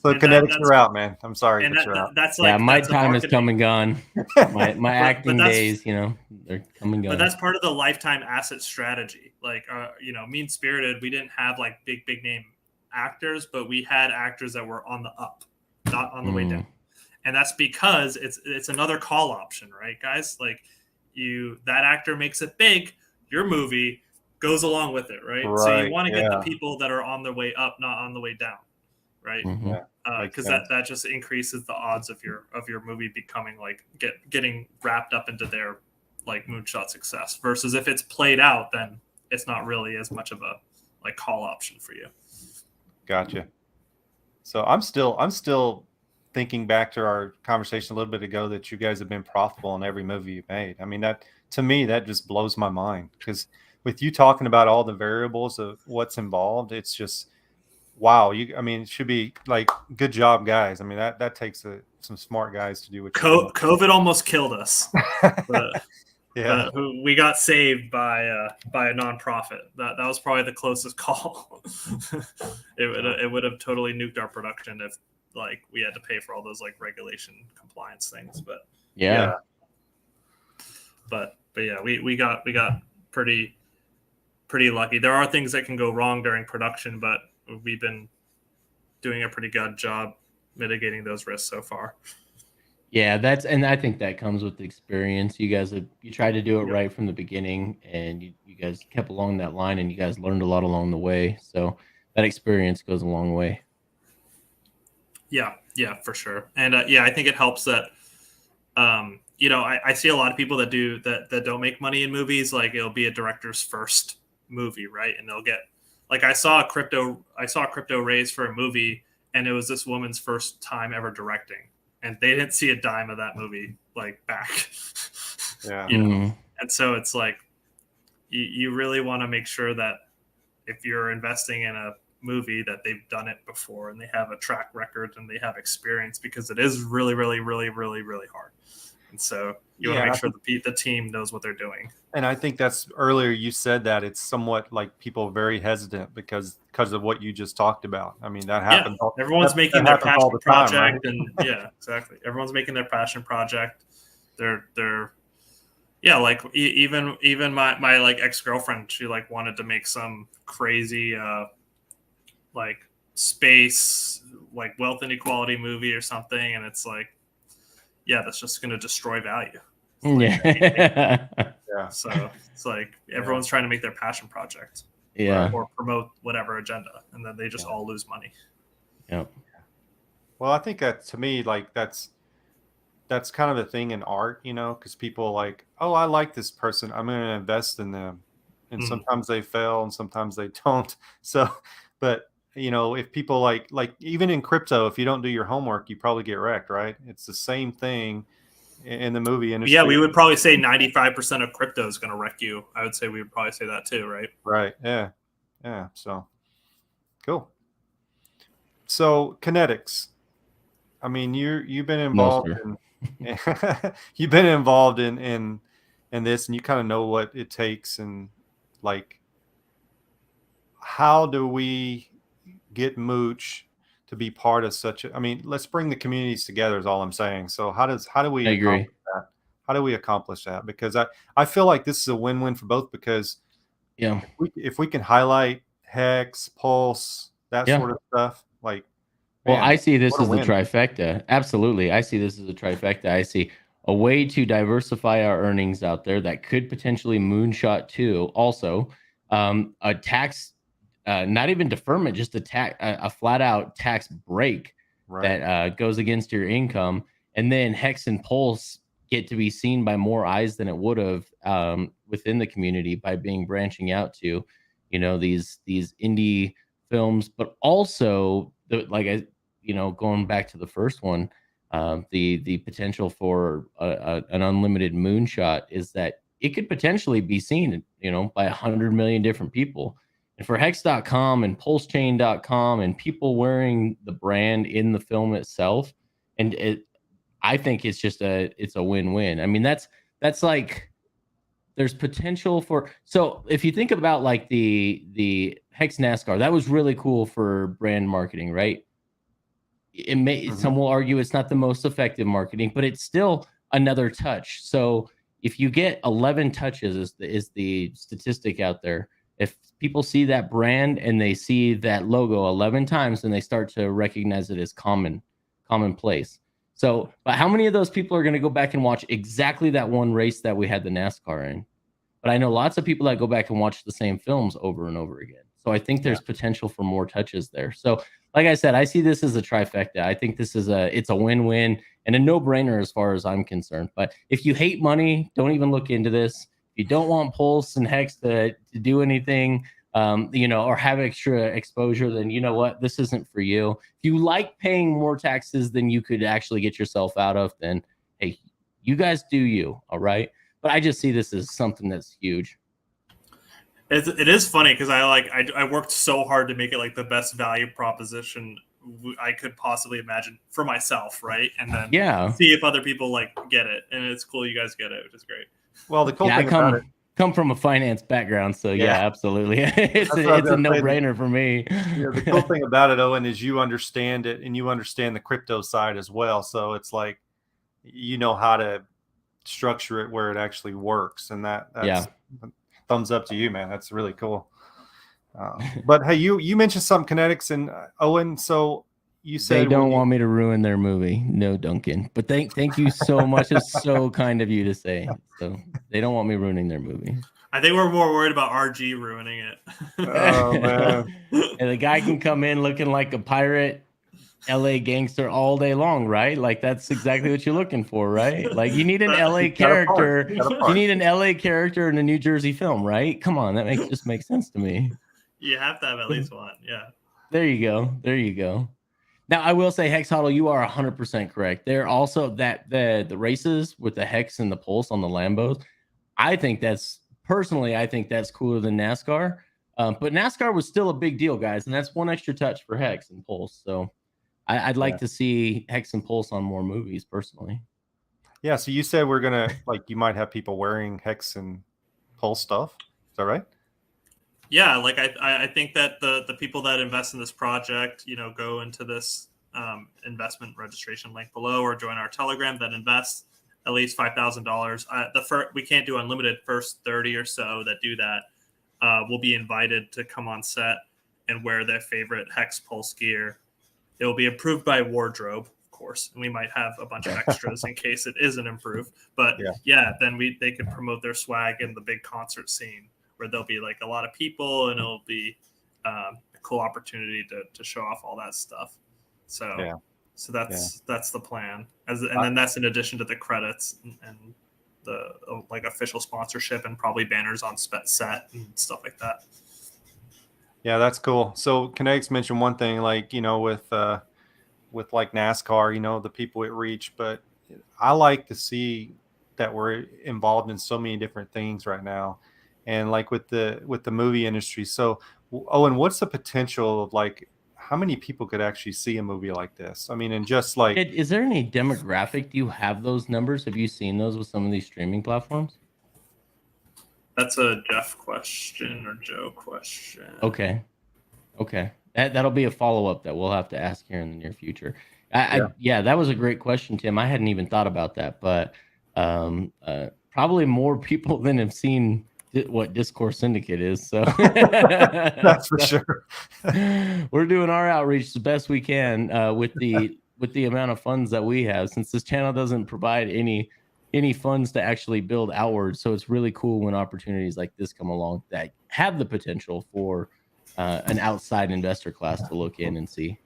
So Kinetics are out, man. I'm sorry, and but you're out. that's like my that's time has come and gone. My acting days, they're come and gone. But that's part of the lifetime asset strategy. Like, Mean Spirited, we didn't have like big name actors, but we had actors that were on the up, not on the way down. And that's because it's another call option, right, guys? Like that actor makes it big, your movie goes along with it, right? So you want to get the people that are on their way up, not on the way down, right? Because that just increases the odds of your movie becoming like getting wrapped up into their like moonshot success. Versus if it's played out, then it's not really as much of a like call option for you. Gotcha. So I'm still thinking back to our conversation a little bit ago that you guys have been profitable in every movie you made. I mean, that to me, that just blows my mind, because with you talking about all the variables of what's involved, it's just, wow. It should be like, good job, guys. I mean, that takes some smart guys to do what COVID almost killed us. But we got saved by a nonprofit. That was probably the closest call. It would have totally nuked our production if like we had to pay for all those like regulation compliance things. But but yeah, we got pretty lucky. There are things that can go wrong during production, but we've been doing a pretty good job mitigating those risks so far. Yeah, and I think that comes with the experience. You tried to do it right from the beginning, and you guys kept along that line, and you guys learned a lot along the way. So that experience goes a long way. Yeah, for sure. And I think it helps that I see a lot of people that do that don't make money in movies. Like, it'll be a director's first movie, right? And they'll get, like, I saw a crypto raise for a movie, and it was this woman's first time ever directing, and they didn't see a dime of that movie like back. And so it's like you really want to make sure that if you're investing in a movie that they've done it before and they have a track record and they have experience, because it is really, really, really, really, really hard. And so you want to make sure the team knows what they're doing. And I think that's, earlier you said that it's somewhat like people are very hesitant because of what you just talked about. I mean, that happens. Yeah. Everyone's making their passion project, right? And exactly. Everyone's making their passion project. They're like even my like ex-girlfriend, she like wanted to make some crazy like space, like wealth inequality movie or something, and it's like, that's just going to destroy value. So it's like everyone's trying to make their passion project, or promote whatever agenda, and then they just all lose money. Well, I think that, to me, like that's kind of the thing in art, because people like, oh, I like this person, I'm going to invest in them, and sometimes they fail and sometimes they don't. So, but if people like even in crypto, if you don't do your homework, you probably get wrecked, right? It's the same thing in the movie industry. Yeah, we would probably say 95% of crypto is going to wreck you. I would say we would probably say that too, right? Right. Yeah. So cool. So Kinetics, I mean, you've been involved you've been involved in this, and you kind of know what it takes, and like, how do we get Mooch to be part of such a, I mean, let's bring the communities together is all I'm saying. So how do we accomplish that? How do we accomplish that? Because I feel like this is a win-win for both, because if we can highlight Hex, Pulse, that sort of stuff, like, well, I see this as the trifecta. Absolutely. I see this as a trifecta. I see a way to diversify our earnings out there that could potentially moonshot too. Also, a tax, not even deferment, just a flat out tax break that goes against your income. And then Hex and Pulse get to be seen by more eyes than it would have within the community by being branching out to, these indie films, but also going back to the first one, The potential for an unlimited moonshot is that it could potentially be seen, by 100 million different people. And for Hex.com and PulseChain.com and people wearing the brand in the film itself, I think it's a win-win. I mean, that's like, there's potential for, so if you think about like the Hex NASCAR, that was really cool for brand marketing, right? It may, some will argue it's not the most effective marketing, but it's still another touch. So if you get 11 touches is the statistic out there. If people see that brand and they see that logo 11 times, then they start to recognize it as commonplace. So, but how many of those people are going to go back and watch exactly that one race that we had the NASCAR in? But I know lots of people that go back and watch the same films over and over again. So I think there's potential for more touches there. So like I said, I see this as a trifecta. I think this is it's a win-win and a no-brainer as far as I'm concerned. But if you hate money, don't even look into this. If you don't want Pulse and Hex to do anything, or have extra exposure, then you know what? This isn't for you. If you like paying more taxes than you could actually get yourself out of, then hey, you guys do you, all right? But I just see this as something that's huge. It is funny because I worked so hard to make it like the best value proposition I could possibly imagine for myself, right? And then see if other people like get it, and it's cool you guys get it, which is great. Well, the cool thing about it, come from a finance background, so yeah, absolutely, it's a no-brainer for me. The cool thing about it, Owen, is you understand it and you understand the crypto side as well. So it's like you know how to structure it where it actually works, and that's thumbs up to you, man. That's really cool. But hey, you mentioned some kinetics, and Owen, so you said they don't want me to ruin their movie. No, Duncan. But thank you so much. It's so kind of you to say. So they don't want me ruining their movie. I think we're more worried about RG ruining it. Oh man. And the guy can come in looking like a pirate LA gangster all day long, right? Like that's exactly what you're looking for, right? Like you need an LA character. You need an LA character in a New Jersey film, right? Come on, that just makes sense to me. You have to have at least one, yeah. There you go. Now I will say, Hex Huddle, you are 100% correct. There also that the races with the Hex and the Pulse on the Lambos. I think that's cooler than NASCAR. But NASCAR was still a big deal, guys, and that's one extra touch for Hex and Pulse. So I'd like to see Hex and Pulse on more movies, personally. Yeah, so you said we're gonna you might have people wearing Hex and Pulse stuff. Is that right? Yeah, like I think that the people that invest in this project, go into this investment registration link below or join our Telegram that invests at least $5,000. We can't do unlimited. First 30 or so that do that will be invited to come on set and wear their favorite Hex Pulse gear. It will be approved by wardrobe, of course, and we might have a bunch of extras in case it isn't improved. But then they could promote their swag in the big concert scene where there'll be like a lot of people and it'll be a cool opportunity to show off all that stuff. So that's the plan. And then that's in addition to the credits and the official sponsorship and probably banners on set and stuff like that. Yeah, that's cool. So Kinetics mentioned one thing, with like NASCAR, the people it reach, but I like to see that we're involved in so many different things right now. And like with the movie industry. So Owen, what's the potential of how many people could actually see a movie like this? I mean, and just is there any demographic? Do you have those numbers? Have you seen those with some of these streaming platforms? That's a Jeff question or Joe question. Okay. That'll be a follow-up that we'll have to ask here in the near future. That was a great question, Tim. I hadn't even thought about that, but probably more people than have seen what Discourse Syndicate is. So that's for sure. We're doing our outreach the best we can with the amount of funds that we have, since this channel doesn't provide any funds to actually build outwards. So it's really cool when opportunities like this come along that have the potential for an outside investor class to look in and see.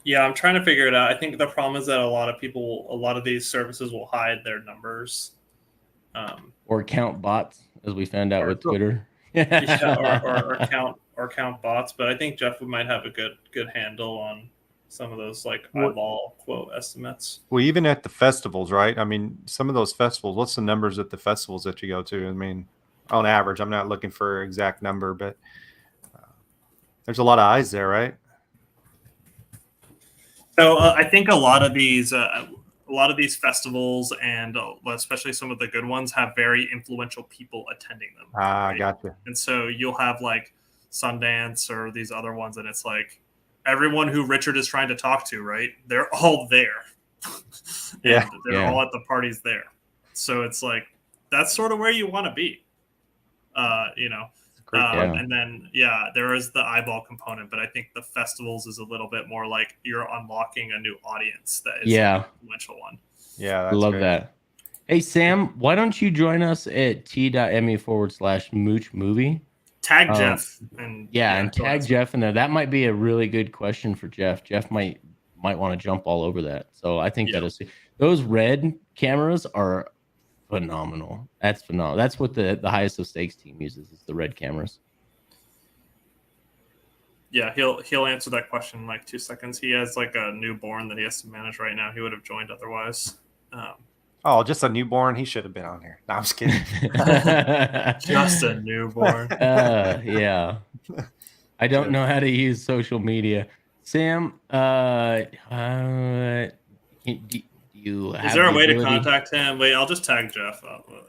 Yeah, I'm trying to figure it out. I think the problem is that a lot of these services will hide their numbers. Or count bots, as we found out with Twitter. or count bots. But I think Jeff might have a good handle on some of those like What- eyeball quote estimates. Well, even at the festivals, right? I mean, some of those festivals, what's the numbers at the festivals that you go to? I mean, on average, I'm not looking for an exact number, but there's a lot of eyes there, right? So I think a lot of these festivals and especially some of the good ones have very influential people attending them. Ah, right? gotcha. And so you'll have like Sundance or these other ones, and it's like everyone who Richard is trying to talk to, right? They're all there. Yeah. They're Yeah. all at the parties there. So it's like that's sort of where you want to be. You know. Great. Yeah. And then, yeah, there is the eyeball component, but I think the festivals is a little bit more like you're unlocking a new audience that is Yeah. an influential one. Yeah, I that's love great. that. Hey, Sam, why don't you join us at t.me/Mooch movie? Tag Jeff and And go tag ahead. Jeff in there. That might be a really good question for Jeff. Jeff might want to jump all over that. So I think Yeah. that is those red cameras are phenomenal. That's phenomenal. That's what the highest of stakes team uses is the red cameras. Yeah, he'll answer that question in like 2 seconds. He has like a newborn that he has to manage right now. He would have joined otherwise. Oh, just a newborn. He should have been on here. No, I'm just kidding. Just a newborn. Yeah. I don't know how to use social media. Sam, do you have Is there a the way to ability- contact him? Wait, I'll just tag Jeff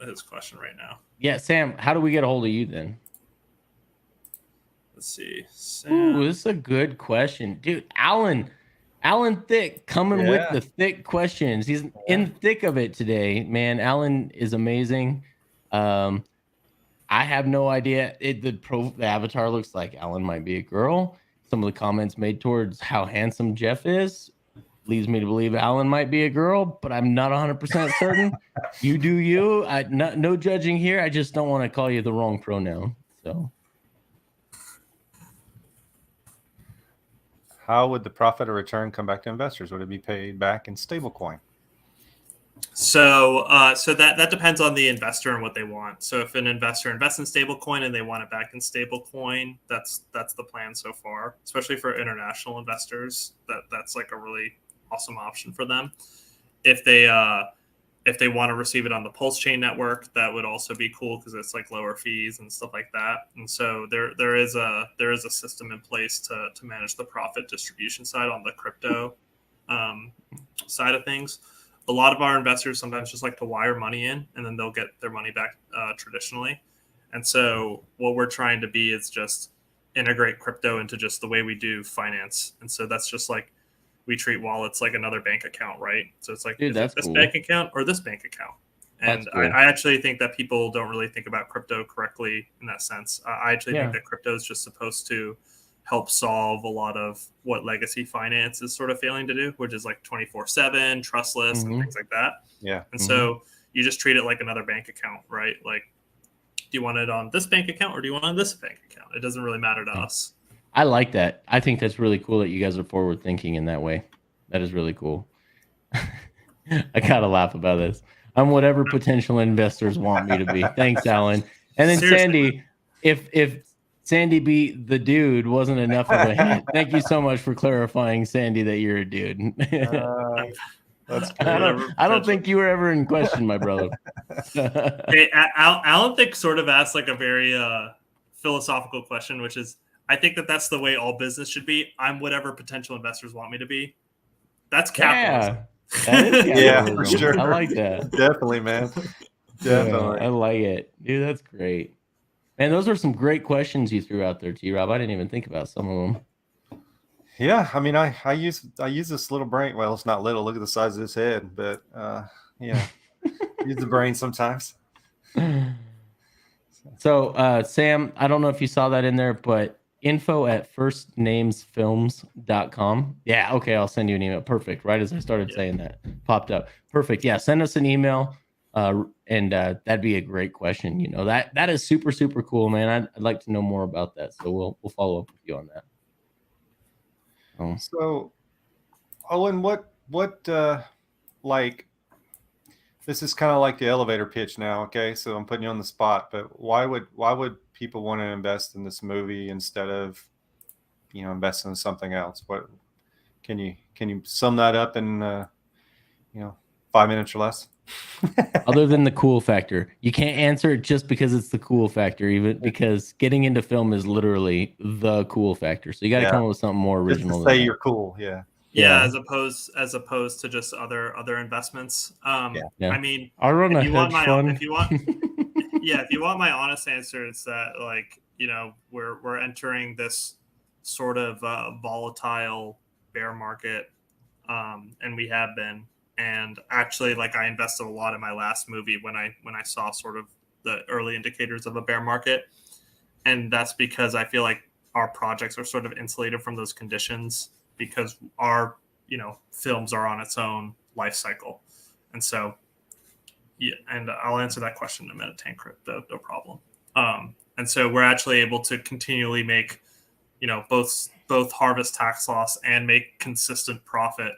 his question right now. Yeah, Sam, how do we get a hold of you then? Let's see. Ooh, this is a good question. Dude, Alan Thick coming with Yeah. the thick questions. He's in the thick of it today, man. Alan is amazing. I have no idea. The avatar looks like Alan might be a girl. Some of the comments made towards how handsome Jeff is leads me to believe Alan might be a girl, but I'm not 100% certain. You do you. No judging here. I just don't want to call you the wrong pronoun. So. How would the profit or return come back to investors? Would it be paid back in stablecoin? So that depends on the investor and what they want. So if an investor invests in stablecoin and they want it back in stablecoin, that's the plan so far. Especially for international investors, that's like a really awesome option for them. If they want to receive it on the PulseChain network, that would also be cool because it's like lower fees and stuff like that. And so there is a system in place to manage the profit distribution side on the crypto side of things. A lot of our investors sometimes just like to wire money in and then they'll get their money back traditionally. And so what we're trying to be is just integrate crypto into just the way we do finance. And so that's just like we treat wallets like another bank account, right? So it's like, Dude, is that's it this cool. bank account or this bank account? And That's cool. I actually think that people don't really think about crypto correctly in that sense. I actually Yeah. think that crypto is just supposed to help solve a lot of what legacy finance is sort of failing to do, which is like 24/7, trustless, and things like that. Yeah. And so you just treat it like another bank account, right? Like, do you want it on this bank account or do you want it on this bank account? It doesn't really matter to us. I like that. I think that's really cool that you guys are forward thinking in that way. That is really cool. I gotta laugh about this. I'm whatever potential investors want me to be. Thanks, Alan. And then Seriously. Sandy, if Sandy be the dude wasn't enough of a hint, thank you so much for clarifying, Sandy, that you're a dude. That's I don't think you were ever in question, my brother. Hey, Alan Thick sort of asked like a very philosophical question, which is, I think that that's the way all business should be. I'm whatever potential investors want me to be. That's capitalism. Yeah, that is Yeah, capitalism. for sure. I like that. Definitely, man. Definitely. Yeah, I like it. Dude, that's great. Man, those are some great questions you threw out there, T-Rob. I didn't even think about some of them. Yeah, I mean, I use this little brain. Well, it's not little. Look at the size of his head, but yeah, use the brain sometimes. So, Sam, I don't know if you saw that in there, but info@firstnamesfilms.com. Yeah, okay, I'll send you an email. Perfect. Right as I started saying that, popped up. Perfect. Yeah, send us an email, and that'd be a great question. You know, that is super, super cool, man. I'd like to know more about that. So we'll follow up with you on that. So, Owen, what like, this is kind of like the elevator pitch now. Okay, so I'm putting you on the spot, but why would people want to invest in this movie instead of, investing in something else? What Can you sum that up in 5 minutes or less? Other than the cool factor, you can't answer it just because it's the cool factor, even because getting into film is literally the cool factor. So you got to come up with something more Just original. to say you're cool, yeah. Yeah, as opposed to just other investments. Yeah. I mean, I run a if you want hedge my fund. if you want yeah, if you want my honest answer, it's that like we're entering this sort of volatile bear market, and we have been. And actually, like I invested a lot in my last movie when I saw sort of the early indicators of a bear market, and that's because I feel like our projects are sort of insulated from those conditions because our films are on its own life cycle, and so yeah. And I'll answer that question in a minute, Tank Crypto, no problem. And so we're actually able to continually make both harvest tax loss and make consistent profit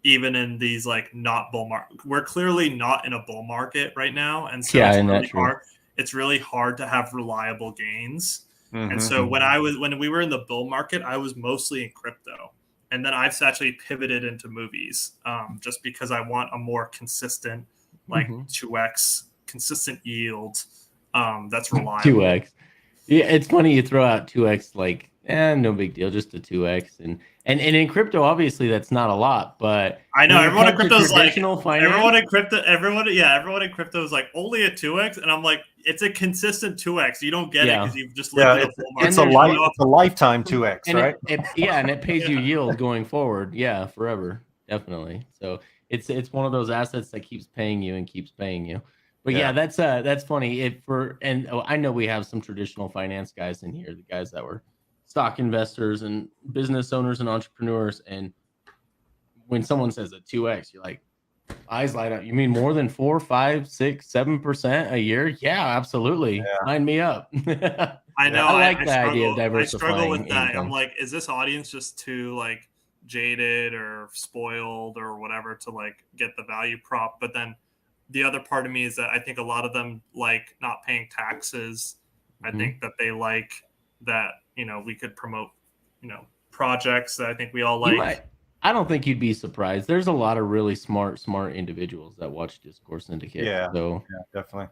even in these like not bull market. We're clearly not in a bull market right now, and so it's really hard. It's really hard to have reliable gains. Mm-hmm. And so when we were in the bull market, I was mostly in crypto, and then I've actually pivoted into movies, just because I want a more consistent, like 2x consistent yield, that's reliable. 2x. Yeah, it's funny you throw out 2x like, no big deal, just a 2x, and in crypto, obviously that's not a lot, but I know everyone in crypto is like finance, everyone in crypto is like only a 2x, and I'm like, it's a consistent 2x. You don't get it because you've just lived in a bull market. It's a lifetime 2x, right? And it pays you yield going forward, forever, definitely. So it's one of those assets that keeps paying you and keeps paying you. But that's funny. I know we have some traditional finance guys in here, the guys that were stock investors and business owners and entrepreneurs. And when someone says a 2x, you're like, eyes light up. You mean more than 4, 5, 6, 7% a year? Yeah, absolutely. Sign me up. I know. I like the idea of diversifying. I struggle with that. I'm like, is this audience just too like jaded or spoiled or whatever to like get the value prop? But then the other part of me is that I think a lot of them like not paying taxes. I think that they like that, we could promote, projects that I think we all like. I don't think you'd be surprised. There's a lot of really smart individuals that watch Discourse Syndicate. Yeah, so definitely.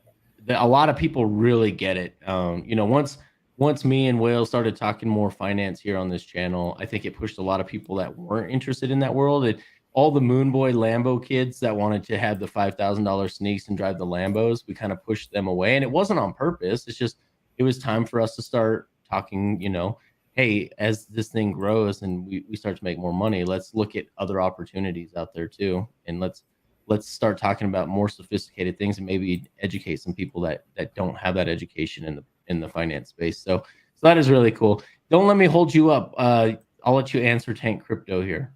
A lot of people really get it. Once me and Whale started talking more finance here on this channel, I think it pushed a lot of people that weren't interested in that world. All the Moon Boy Lambo kids that wanted to have the $5,000 sneaks and drive the Lambos, we kind of pushed them away. And it wasn't on purpose. It's just, it was time for us to start talking, hey, as this thing grows and we start to make more money, let's look at other opportunities out there too. And let's start talking about more sophisticated things and maybe educate some people that don't have that education in the finance space. So that is really cool. Don't let me hold you up. I'll let you answer Tank Crypto here.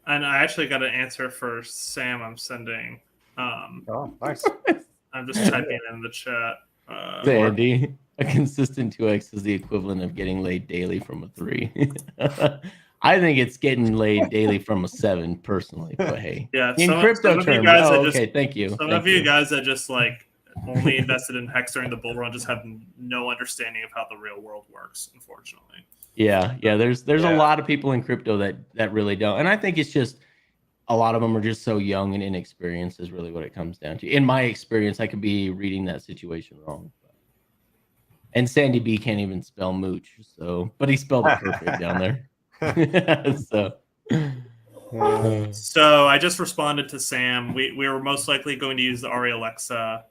And I actually got an answer for Sam. I'm sending. Oh, nice. I'm just typing in the chat. Sandy, a consistent 2x is the equivalent of getting laid daily from a 3. I think it's getting laid daily from a 7, personally. But hey, in crypto terms, thank you. Some of you guys that just like only invested in Hex during the bull run just have no understanding of how the real world works, unfortunately. Yeah. There's a lot of people in crypto that really don't, and I think it's just a lot of them are just so young and inexperienced is really what it comes down to. In my experience, I could be reading that situation wrong. And Sandy B can't even spell Mooch, but he spelled it perfect down there. So I just responded to Sam. We were most likely going to use the Ari Alexa,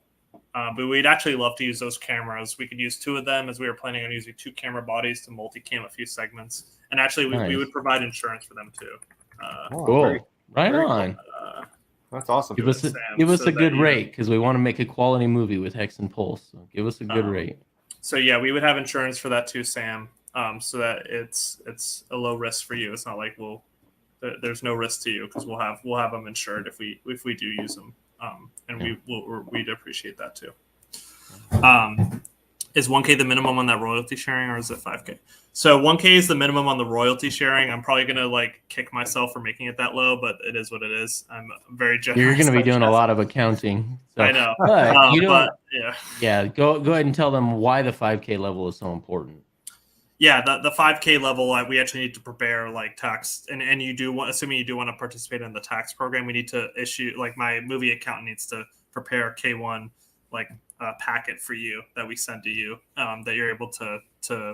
but we'd actually love to use those cameras. We could use 2 of them, as we were planning on using 2 camera bodies to multicam a few segments. And actually, we would provide insurance for them too. Cool. Right on. That's awesome. Give us a good rate, because we want to make a quality movie with Hex and Pulse. So give us a good rate. So yeah, we would have insurance for that too, Sam. So that it's a low risk for you. It's not like there's no risk to you, because we'll have them insured if we do use them. And we'd appreciate that too. Is 1K the minimum on that royalty sharing, or is it 5K? So 1K is the minimum on the royalty sharing. I'm probably gonna like kick myself for making it that low, but it is what it is. I'm very generous. You're gonna be doing a lot of accounting. So. I know. But go ahead and tell them why the 5K level is so important. Yeah, the 5K level, we actually need to prepare like tax, and you do want, assuming you do want to participate in the tax program, we need to issue, like my movie accountant needs to prepare a K1 like packet for you that we send to you that you're able to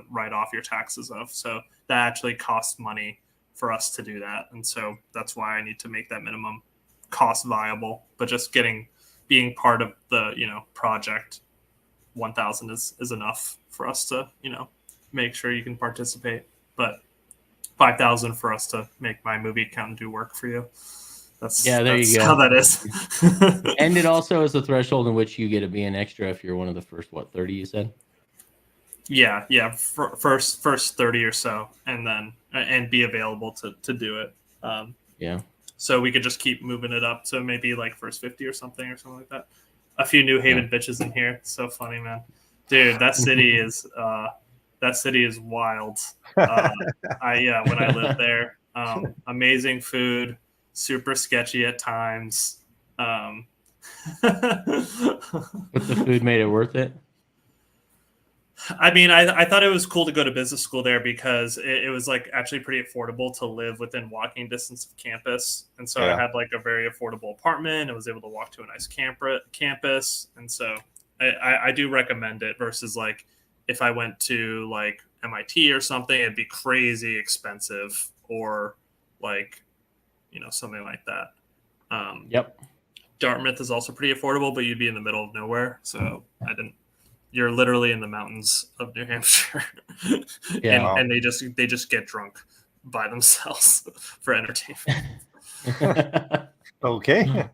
write off your taxes of. So that actually costs money for us to do that, and so that's why I need to make that minimum cost viable. But just being part of the project, 1,000 is enough for us to make sure you can participate, but 5,000 for us to make my movie accountant do work for you. That's you go. How that is. And it also is a threshold in which you get to be an extra if you're one of the first 30 you said. Yeah. First 30 or so, and then be available to do it. Yeah. So we could just keep moving it up. So maybe like first 50 or something like that. A few New Haven bitches in here. It's so funny, man. Dude, that city is wild. When I lived there, amazing food, super sketchy at times. But the food made it worth it. I mean, I thought it was cool to go to business school there because it was like actually pretty affordable to live within walking distance of campus. And so I had like a very affordable apartment. I was able to walk to a nice campus. And so I do recommend it versus like if I went to like MIT or something, it'd be crazy expensive or like, something like that. Yep. Dartmouth is also pretty affordable, but you'd be in the middle of nowhere. So you're literally in the mountains of New Hampshire. And they just get drunk by themselves for entertainment. Okay.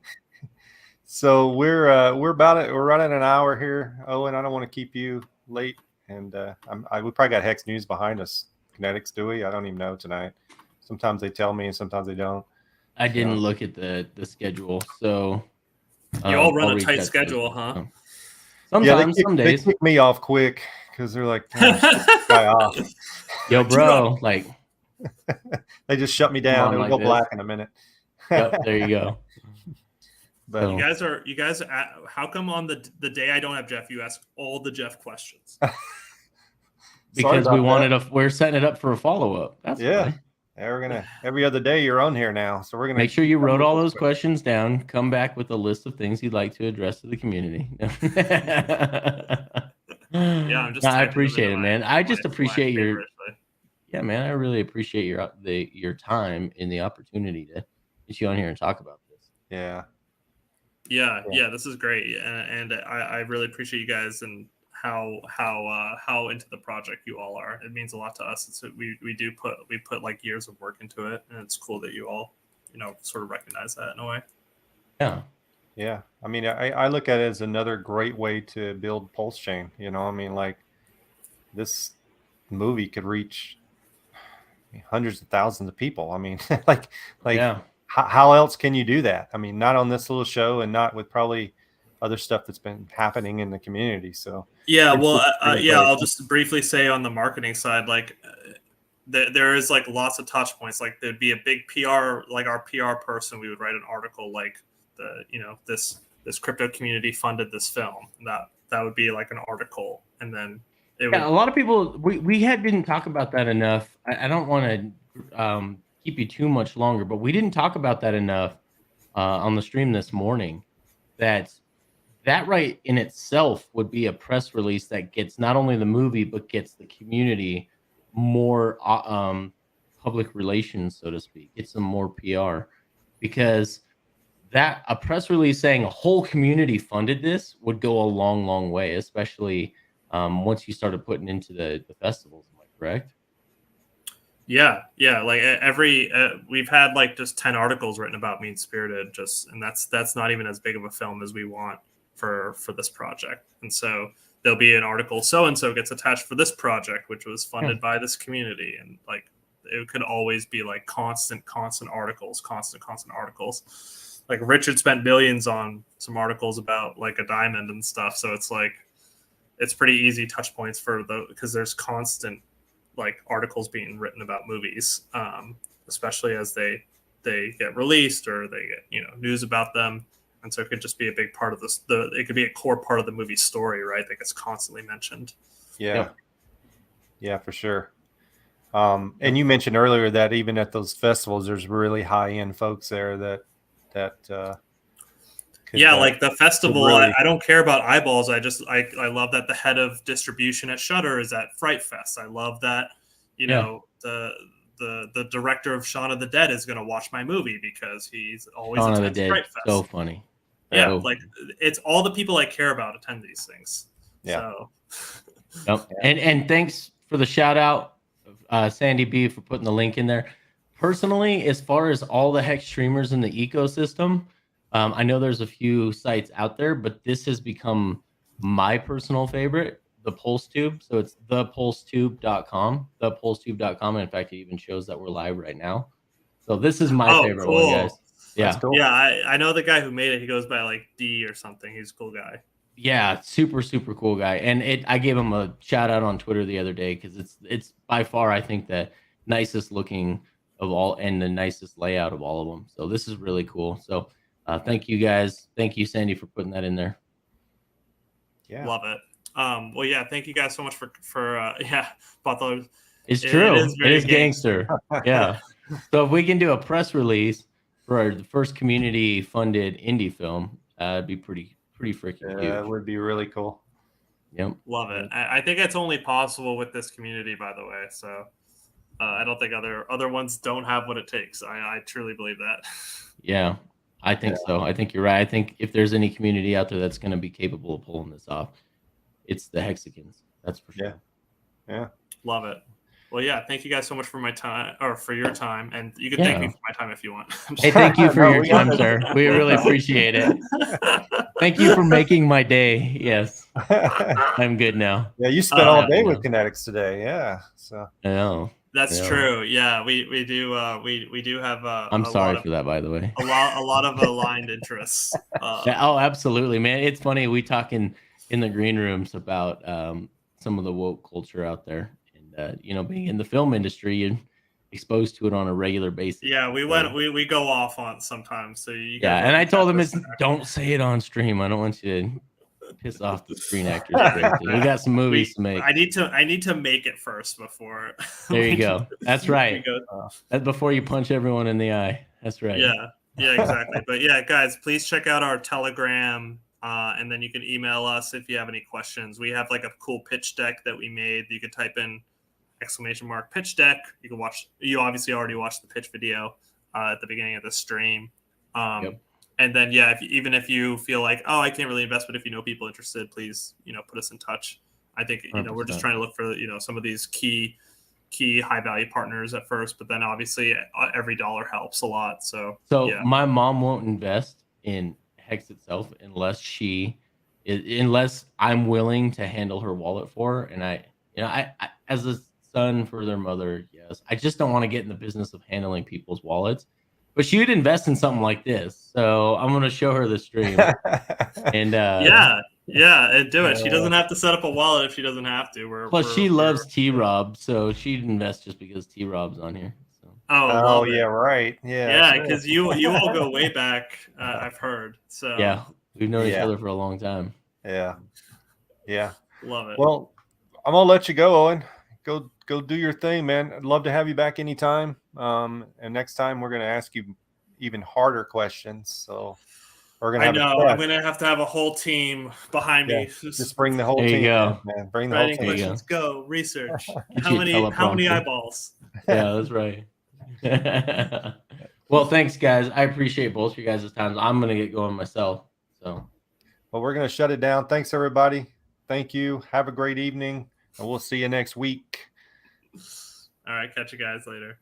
So we're running an hour here, Owen. I don't want to keep you late, and we probably got Hex News behind us. Kinetics, do we? I don't even know tonight. Sometimes they tell me, and sometimes they don't. I didn't look at the schedule, so you all run a tight schedule, huh? Sometimes, some days they kick me off quick because they're like, guy off. Yo, bro, like they just shut me down. It'll go black in a minute. Yep, there you go. But you guys how come on the day I don't have Jeff, you ask all the Jeff questions? Because we're setting it up for a follow-up. That's fine. Yeah, we're gonna every other day you're on here now. So we're gonna make sure you wrote all those questions down, come back with a list of things you'd like to address to the community. I appreciate it, man. I just appreciate I really appreciate your time and the opportunity to get you on here and talk about this. Yeah, this is great, and I really appreciate you guys and how into the project you all are. It means a lot to us. We put like years of work into it, and it's cool that you all sort of recognize that in a way. Yeah. I mean, I look at it as another great way to build PulseChain. I mean, like this movie could reach hundreds of thousands of people. I mean, how else can you do that? I mean, not on this little show and not with probably other stuff that's been happening in the community. So I'll just briefly say on the marketing side, like there is like lots of touch points. Like there'd be a big PR, like our PR person, we would write an article like this crypto community funded this film. That would be like an article, and then a lot of people we didn't talk about that enough. I don't want to keep you too much longer, but we didn't talk about that enough on the stream this morning. That right in itself would be a press release that gets not only the movie, but gets the community more public relations, so to speak. Gets them more PR. Because a press release saying a whole community funded this would go a long, long way, especially once you started putting into the festivals. Am I correct? Yeah. Like we've had like just 10 articles written about Mean Spirited, and that's not even as big of a film as we want for this project. And so there'll be an article, so and so gets attached for this project, which was funded by this community, and like it could always be like constant articles. Like Richard spent millions on some articles about like a diamond and stuff, so it's like it's pretty easy touch points because there's constant like articles being written about movies, especially as they get released or they get news about them. And so it could just be a big part of this. It could be a core part of the movie story, right? That gets constantly mentioned. Yeah, for sure. And you mentioned earlier that even at those festivals, there's really high end folks there that yeah, like the festival, really... I don't care about eyeballs. I love that the head of distribution at Shudder is at Fright Fest. I love that, know, the director of Shaun of the Dead is going to watch my movie because he's always Shaun of the attends Dead, Fright Fest. so funny. Yeah, so like it's all the people I care about attend these things. Yeah. So, yep. And thanks for the shout out, Sandy B, for putting the link in there. Personally, as far as all the Hex streamers in the ecosystem, I know there's a few sites out there, but this has become my personal favorite, the PulseTube. So it's thepulsetube.com, thepulsetube.com. And in fact, it even shows that we're live right now. So this is my favorite one, guys. Yeah. Cool. Yeah, I know the guy who made it. He goes by like D or something. He's a cool guy. Yeah, super cool guy. And I gave him a shout out on Twitter the other day because it's by far, I think, the nicest looking of all and the nicest layout of all of them. So this is really cool. So thank you guys. Thank you, Sandy, for putting that in there. Yeah, love it. Well, yeah, thank you guys so much for Bartholomew. It's true. It is gangster. Yeah. So if we can do a press release for the first community funded indie film, it'd be pretty freaking huge. That would be really cool. Yep. Love it. I think it's only possible with this community, by the way. So I don't think other ones don't have what it takes. I truly believe that. Yeah, I think so. I think you're right. I think if there's any community out there that's going to be capable of pulling this off, it's the Hexicans. That's for sure. Yeah. Love it. Well, yeah, thank you guys so much for my time, or for your time, and you can thank me for my time if you want. Hey, thank you for your time, sir. We really appreciate it. Thank you for making my day. Yes, I'm good now. Yeah, you spent all day with Kinetics today. Yeah, so I know. That's true. Yeah, we do have. I'm sorry for that, by the way. A lot of aligned interests. Oh, absolutely, man. It's funny. We talk in the green rooms about some of the woke culture out there. Being in the film industry, you're exposed to it on a regular basis. Yeah, we go off on sometimes. So and I told him don't say it on stream. I don't want you to piss off the Screen Actors. We got some movies to make. I need to make it first before. There you go. That's right. That's before you punch everyone in the eye. That's right. Yeah, exactly. But yeah, guys, please check out our Telegram. And then you can email us if you have any questions. We have like a cool pitch deck that we made. You can type in !pitch deck. You can watch. You obviously already watched the pitch video at the beginning of the stream. And then even if you feel like, oh, I can't really invest, but if you know people interested, please put us in touch. I think we're just trying to look for some of these key high value partners at first, but then obviously every dollar helps a lot. So my mom won't invest in Hex itself unless I'm willing to handle her wallet for her. And I as a son for their mother, yes, I just don't want to get in the business of handling people's wallets, but she would invest in something like this. So I'm going to show her the stream and and do it. She doesn't have to set up a wallet if she doesn't have to. Plus she loves T-Rob, so she'd invest just because T-Rob's on here. So. Oh yeah, right. Yeah, because you all go way back. I've heard. So yeah, we've known each other for a long time. Yeah. Love it. Well, I'm gonna let you go, Owen. Go do your thing, man. I'd love to have you back anytime. And next time we're gonna ask you even harder questions. So we're gonna. I'm gonna have to have a whole team behind me. Just bring the whole team. There you go, man. Bring the whole team. Questions. Go research. How many eyeballs? Yeah, that's right. Well, thanks, guys. I appreciate both of you guys' time. I'm gonna get going myself. So, well, we're gonna shut it down. Thanks, everybody. Thank you. Have a great evening, and we'll see you next week. All right, catch you guys later.